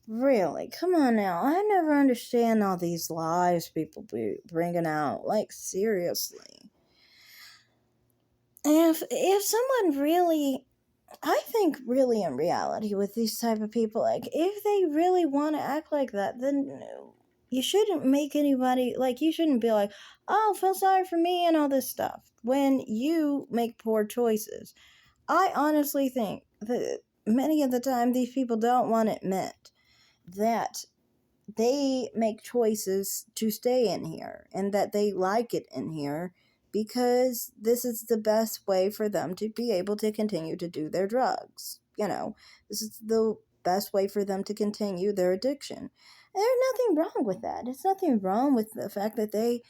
Really? Come on now. I never understand all these lies people be bringing out. Like, seriously. If someone really... I think really in reality with these type of people, like, if they really want to act like that, then you shouldn't make anybody... Like, you shouldn't be like, oh, feel sorry for me and all this stuff. When you make poor choices. I honestly think that many of the time these people don't want to admit that they make choices to stay in here and that they like it in here because this is the best way for them to be able to continue to do their drugs. You know, this is the best way for them to continue their addiction. And there's nothing wrong with that. It's nothing wrong with the fact that they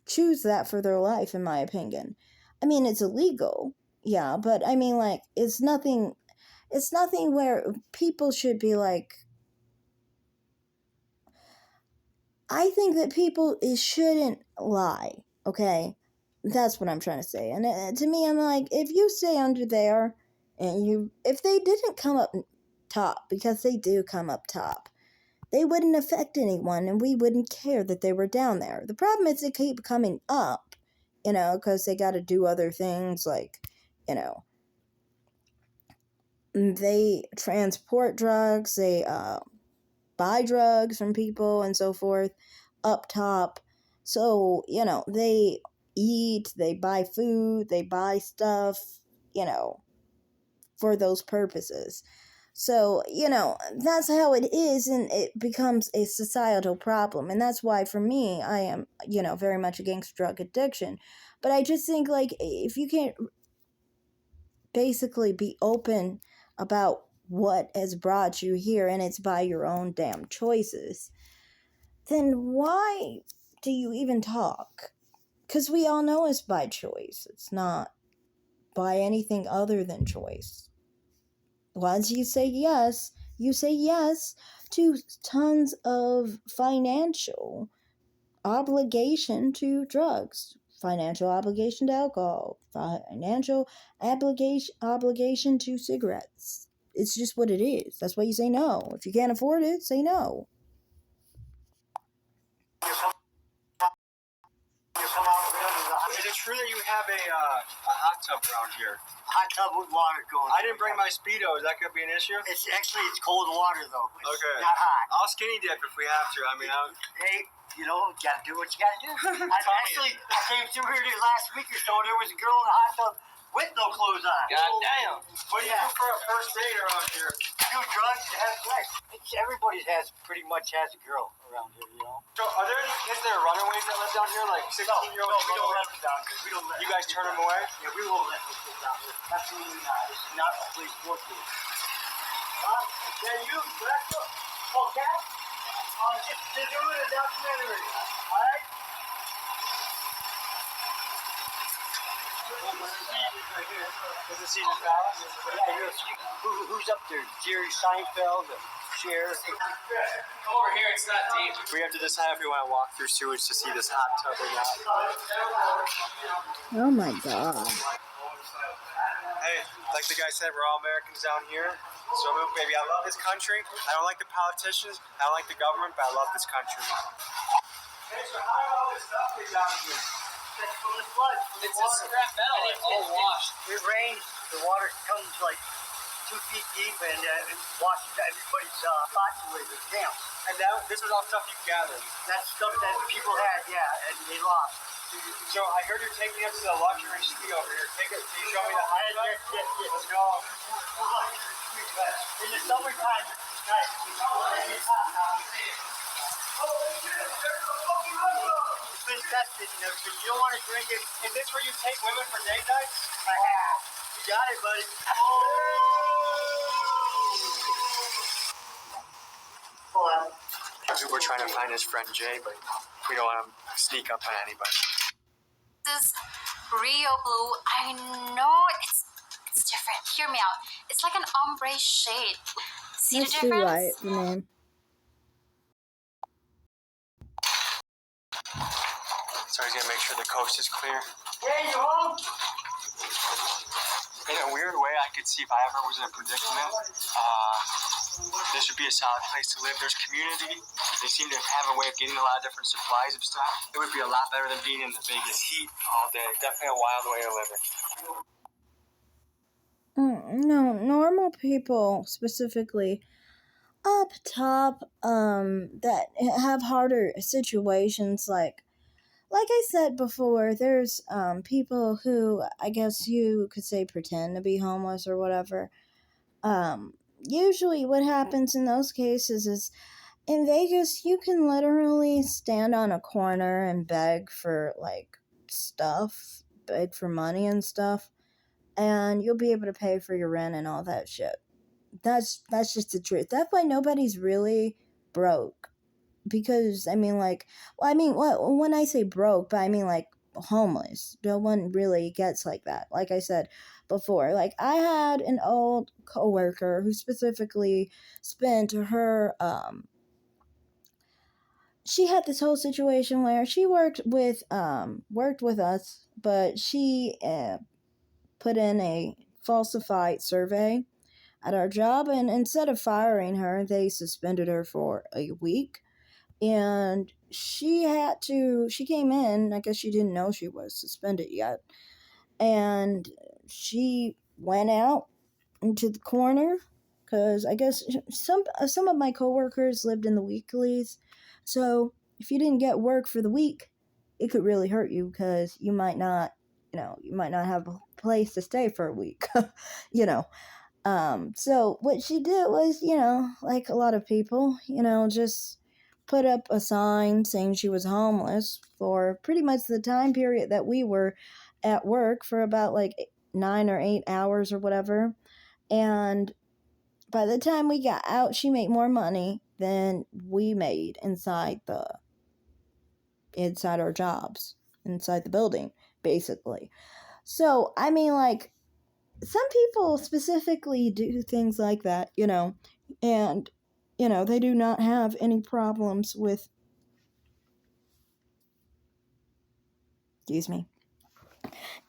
choose that for their life, in my opinion. I mean, it's illegal, yeah, but I mean, like, it's nothing where people should be like... I think that people shouldn't lie, okay? That's what I'm trying to say. And to me, I'm like, if you stay under there, and if they didn't come up top, because they do come up top, they wouldn't affect anyone and we wouldn't care that they were down there. The problem is they keep coming up, because they got to do other things like, they transport drugs, they buy drugs from people and so forth up top. So, they eat, they buy food, they buy stuff, for those purposes. So, that's how it is, and it becomes a societal problem. And that's why, for me, I am, very much against drug addiction. But I just think, like, if you can't basically be open about what has brought you here, and it's by your own damn choices, then why do you even talk? Because we all know it's by choice. It's not by anything other than choice. Once you say yes to tons of financial obligation to drugs, financial obligation to alcohol, financial obligation to cigarettes. It's just what it is. That's why you say no. If you can't afford it, say no. Is it true that you have a hot tub around here? Hot tub with water going. I didn't bring my Speedos. That could be an issue? It's cold water though. It's Okay. not hot. I'll skinny dip if we have to. I mean, Hey, gotta do what you gotta do. I came through here last week or so, and there was a girl in the hot tub with no clothes on. God damn. What do you do for a first date around here? Do drugs and have sex. Everybody pretty much has a girl around here, So are there any kids that are runaways that live down here, like 16-year-olds? No, we don't let them down here. We don't let You guys turn them away? Yeah, we won't let them get down here. Absolutely not. This is not a place for kids. You, back up. Oh, Cat? Just doing a documentary. All right? Is it Caesar Palace? Yeah, who's up there? Jerry Seinfeld, Cher. Come over here, it's not deep. We have to decide if we want to walk through sewage to see this hot tub or not. Oh my god. Hey, like the guy said, we're all Americans down here. So, baby, I love this country. I don't like the politicians. I don't like the government, but I love this country. Hey, so how did all this stuff get down here? That's from the flood. It's a scrap metal, it's all washed. It rains, the water comes like 2 feet deep and it washes everybody's spots away, the camps. And this was all stuff you gathered. That's stuff that people had, yeah, and they lost. So I heard you're taking us to the luxury suite over here. Can you show me the high Yes. Let's go. In the summertime, it's nice. It's been tested and everything. You don't want to drink it. Is this where you take women for date nights? I have. You got it, buddy. Hold on. We're trying to find his friend Jay, but we don't want to sneak up on anybody. This Rio Blue, I know it's different. Hear me out. It's like an ombre shade. See That's the too difference? right, the name. So he's gonna make sure the coast is clear. Hey, you home? In a weird way, I could see if I ever was in a predicament, this would be a solid place to live. There's community. They seem to have a way of getting a lot of different supplies of stuff. It would be a lot better than being in the Vegas heat all day. Definitely a wild way of living. No, normal people specifically up top that have harder situations, like I said before, there's people who I guess you could say pretend to be homeless or whatever. Usually what happens in those cases is in Vegas you can literally stand on a corner and beg for stuff, beg for money and stuff, and you'll be able to pay for your rent and all that shit. That's just the truth. That's why nobody's really broke. Because, when I say broke, but I mean, homeless. No one really gets like that. Like I said before, I had an old coworker who specifically spent her, she had this whole situation where she worked with us, but she put in a falsified survey at our job, and instead of firing her, they suspended her for a week. And she came in, I guess she didn't know she was suspended yet, and she went out into the corner because I guess some of my coworkers lived in the weeklies. So if you didn't get work for the week, it could really hurt you because you might not have a place to stay for a week. you know. So what she did was, like a lot of people, just put up a sign saying she was homeless for pretty much the time period that we were at work, for about like 9 or 8 hours or whatever. And by the time we got out, she made more money than we made inside our jobs, inside the building, basically. So, I mean, like, some people specifically do things like that, and, they do not have any problems with, excuse me.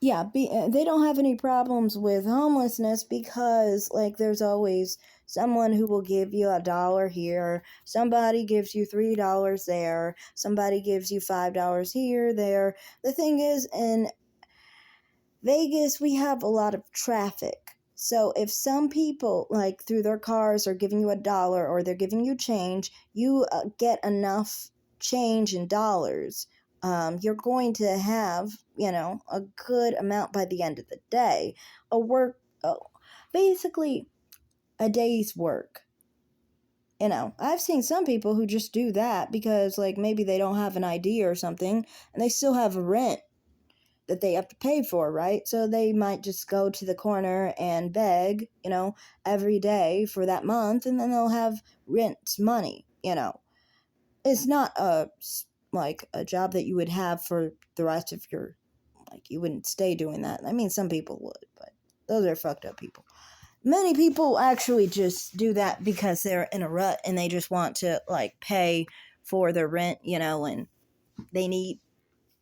Yeah, they don't have any problems with homelessness because, like, there's always someone who will give you $1 here, somebody gives you $3 there, somebody gives you $5 here, there. The thing is, in Vegas, we have a lot of traffic. So if some people, like, through their cars are giving you $1 or they're giving you change, you get enough change in dollars. You're going to have, a good amount by the end of the day. Basically a day's work. I've seen some people who just do that because, like, maybe they don't have an ID or something, and they still have rent that they have to pay for, right? So they might just go to the corner and beg, every day for that month, and then they'll have rent money, It's not a job that you would have for the rest of your, you wouldn't stay doing that. I mean, some people would, but those are fucked up people. Many people actually just do that because they're in a rut and they just want to, pay for their rent, and they need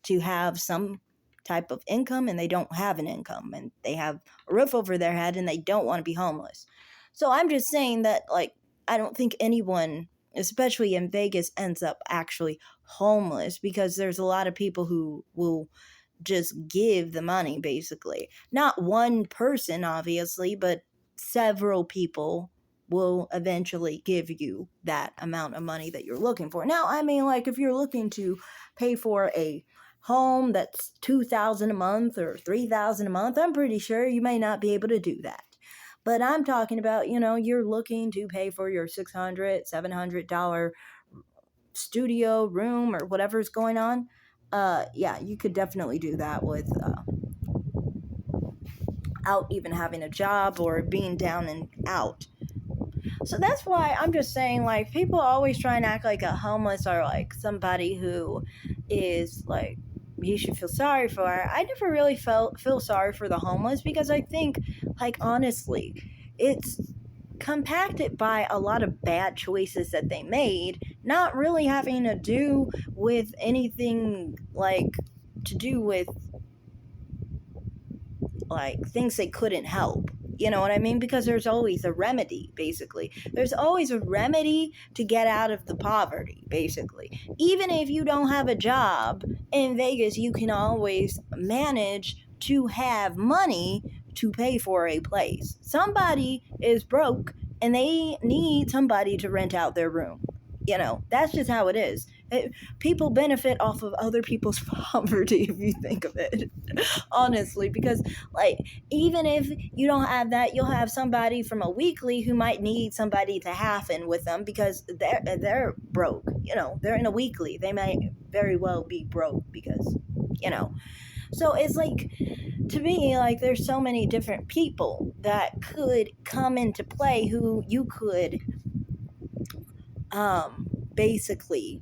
to have some type of income, and they don't have an income, and they have a roof over their head, and they don't want to be homeless. So I'm just saying that, I don't think anyone, especially in Vegas, ends up actually homeless, because there's a lot of people who will just give the money, basically. Not one person, obviously, but several people will eventually give you that amount of money that you're looking for. Now, I mean, if you're looking to pay for a home that's $2,000 a month or $3,000 a month, I'm pretty sure you may not be able to do that. But I'm talking about, you're looking to pay for your $600, $700 studio room or whatever's going on. Yeah, you could definitely do that without even having a job or being down and out. So that's why I'm just saying, people always try and act like a homeless or somebody who is you should feel sorry for. I never really feel sorry for the homeless, because I think, honestly, it's compacted by a lot of bad choices that they made, not really having to do with anything to do with things they couldn't help. You know what I mean? Because there's always a remedy, basically. There's always a remedy to get out of the poverty, basically. Even if you don't have a job in Vegas, you can always manage to have money to pay for a place. Somebody is broke and they need somebody to rent out their room. That's just how it is. People benefit off of other people's poverty, if you think of it, honestly, because even if you don't have that, you'll have somebody from a weekly who might need somebody to half in with them because they're broke. They're in a weekly. They might very well be broke because, so it's to me, there's so many different people that could come into play who you could basically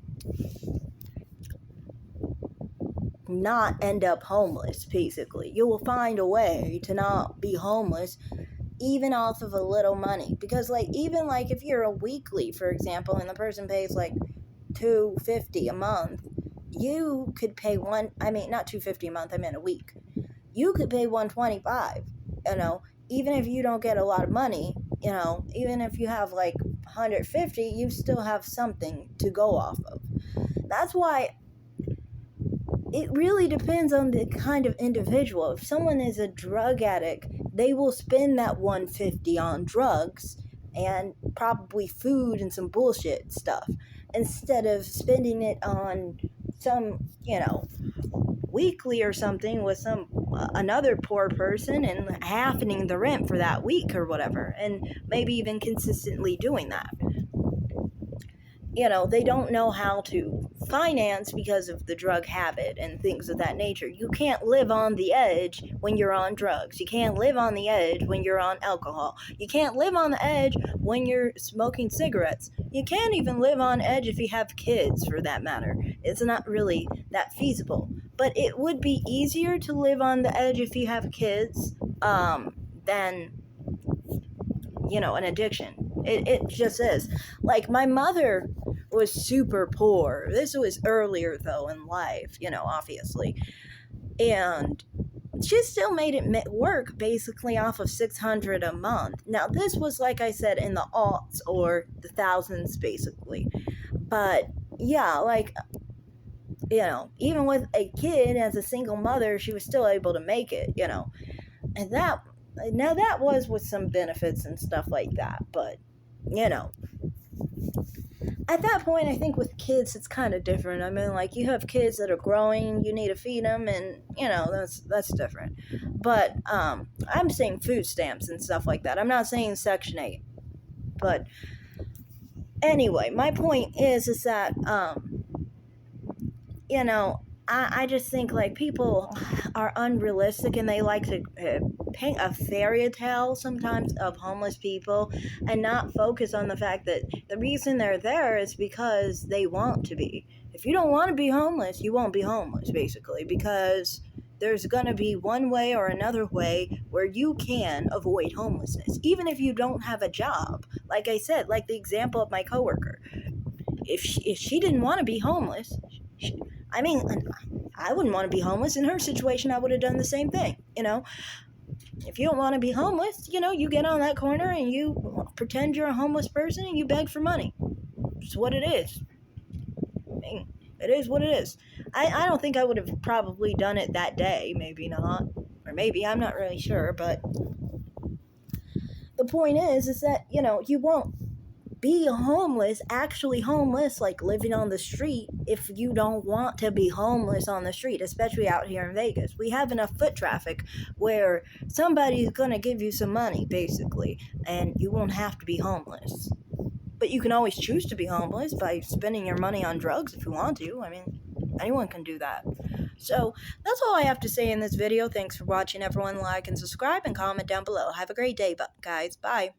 not end up homeless. Basically, you will find a way to not be homeless, even off of a little money, because even if you're a weekly, for example, and the person pays $250 a month, you could pay not $250 a month, I meant a week. You could pay $125, even if you don't get a lot of money, You know, even if you have like 150, you still have something to go off of. That's why it really depends on the kind of individual. If someone is a drug addict, they will spend that 150 on drugs and probably food and some bullshit stuff instead of spending it on some, you know, weekly or something with some another poor person and halvening the rent for that week or whatever, and maybe even consistently doing that. You know, they don't know how to finance because of the drug habit and things of that nature. You can't live on the edge when you're on drugs. You can't live on the edge when you're on alcohol. You can't live on the edge when you're smoking cigarettes. You can't even live on edge if you have kids, for that matter. It's not really that feasible. But it would be easier to live on the edge if you have kids than, you know, an addiction. It just is. Like, my mother was super poor. This was earlier, though, in life, you know, obviously. And she still made it work basically off of $600 a month. Now, this was, like I said, in the aughts or the thousands, basically. But, yeah, like, you know, even with a kid as a single mother, she was still able to make it, you know. And that was with some benefits and stuff like that. But, you know, at that point, I think with kids, it's kind of different. I mean, like, you have kids that are growing, you need to feed them, and, you know, that's different. But I'm saying food stamps and stuff like that. I'm not saying Section 8. But anyway, my point is that, you know, I just think, like, people are unrealistic and they like to paint a fairy tale sometimes of homeless people and not focus on the fact that the reason they're there is because they want to be. If you don't want to be homeless, you won't be homeless, basically, because there's going to be one way or another way where you can avoid homelessness, even if you don't have a job. Like I said, like the example of my coworker. If she didn't want to be homeless, I mean, I wouldn't want to be homeless. In her situation, I would have done the same thing, you know. If you don't want to be homeless, you know, you get on that corner and you pretend you're a homeless person and you beg for money. It's what it is. I mean, it is what it is. I don't think I would have probably done it that day. Maybe not. Or maybe, I'm not really sure. But the point is that, you know, you won't be homeless, actually homeless, like living on the street, if you don't want to be homeless on the street, especially out here in Vegas. We have enough foot traffic where somebody's gonna give you some money, basically, and you won't have to be homeless. But you can always choose to be homeless by spending your money on drugs if you want to. I mean, anyone can do that. So, that's all I have to say in this video. Thanks for watching, everyone. Like and subscribe and comment down below. Have a great day, guys. Bye.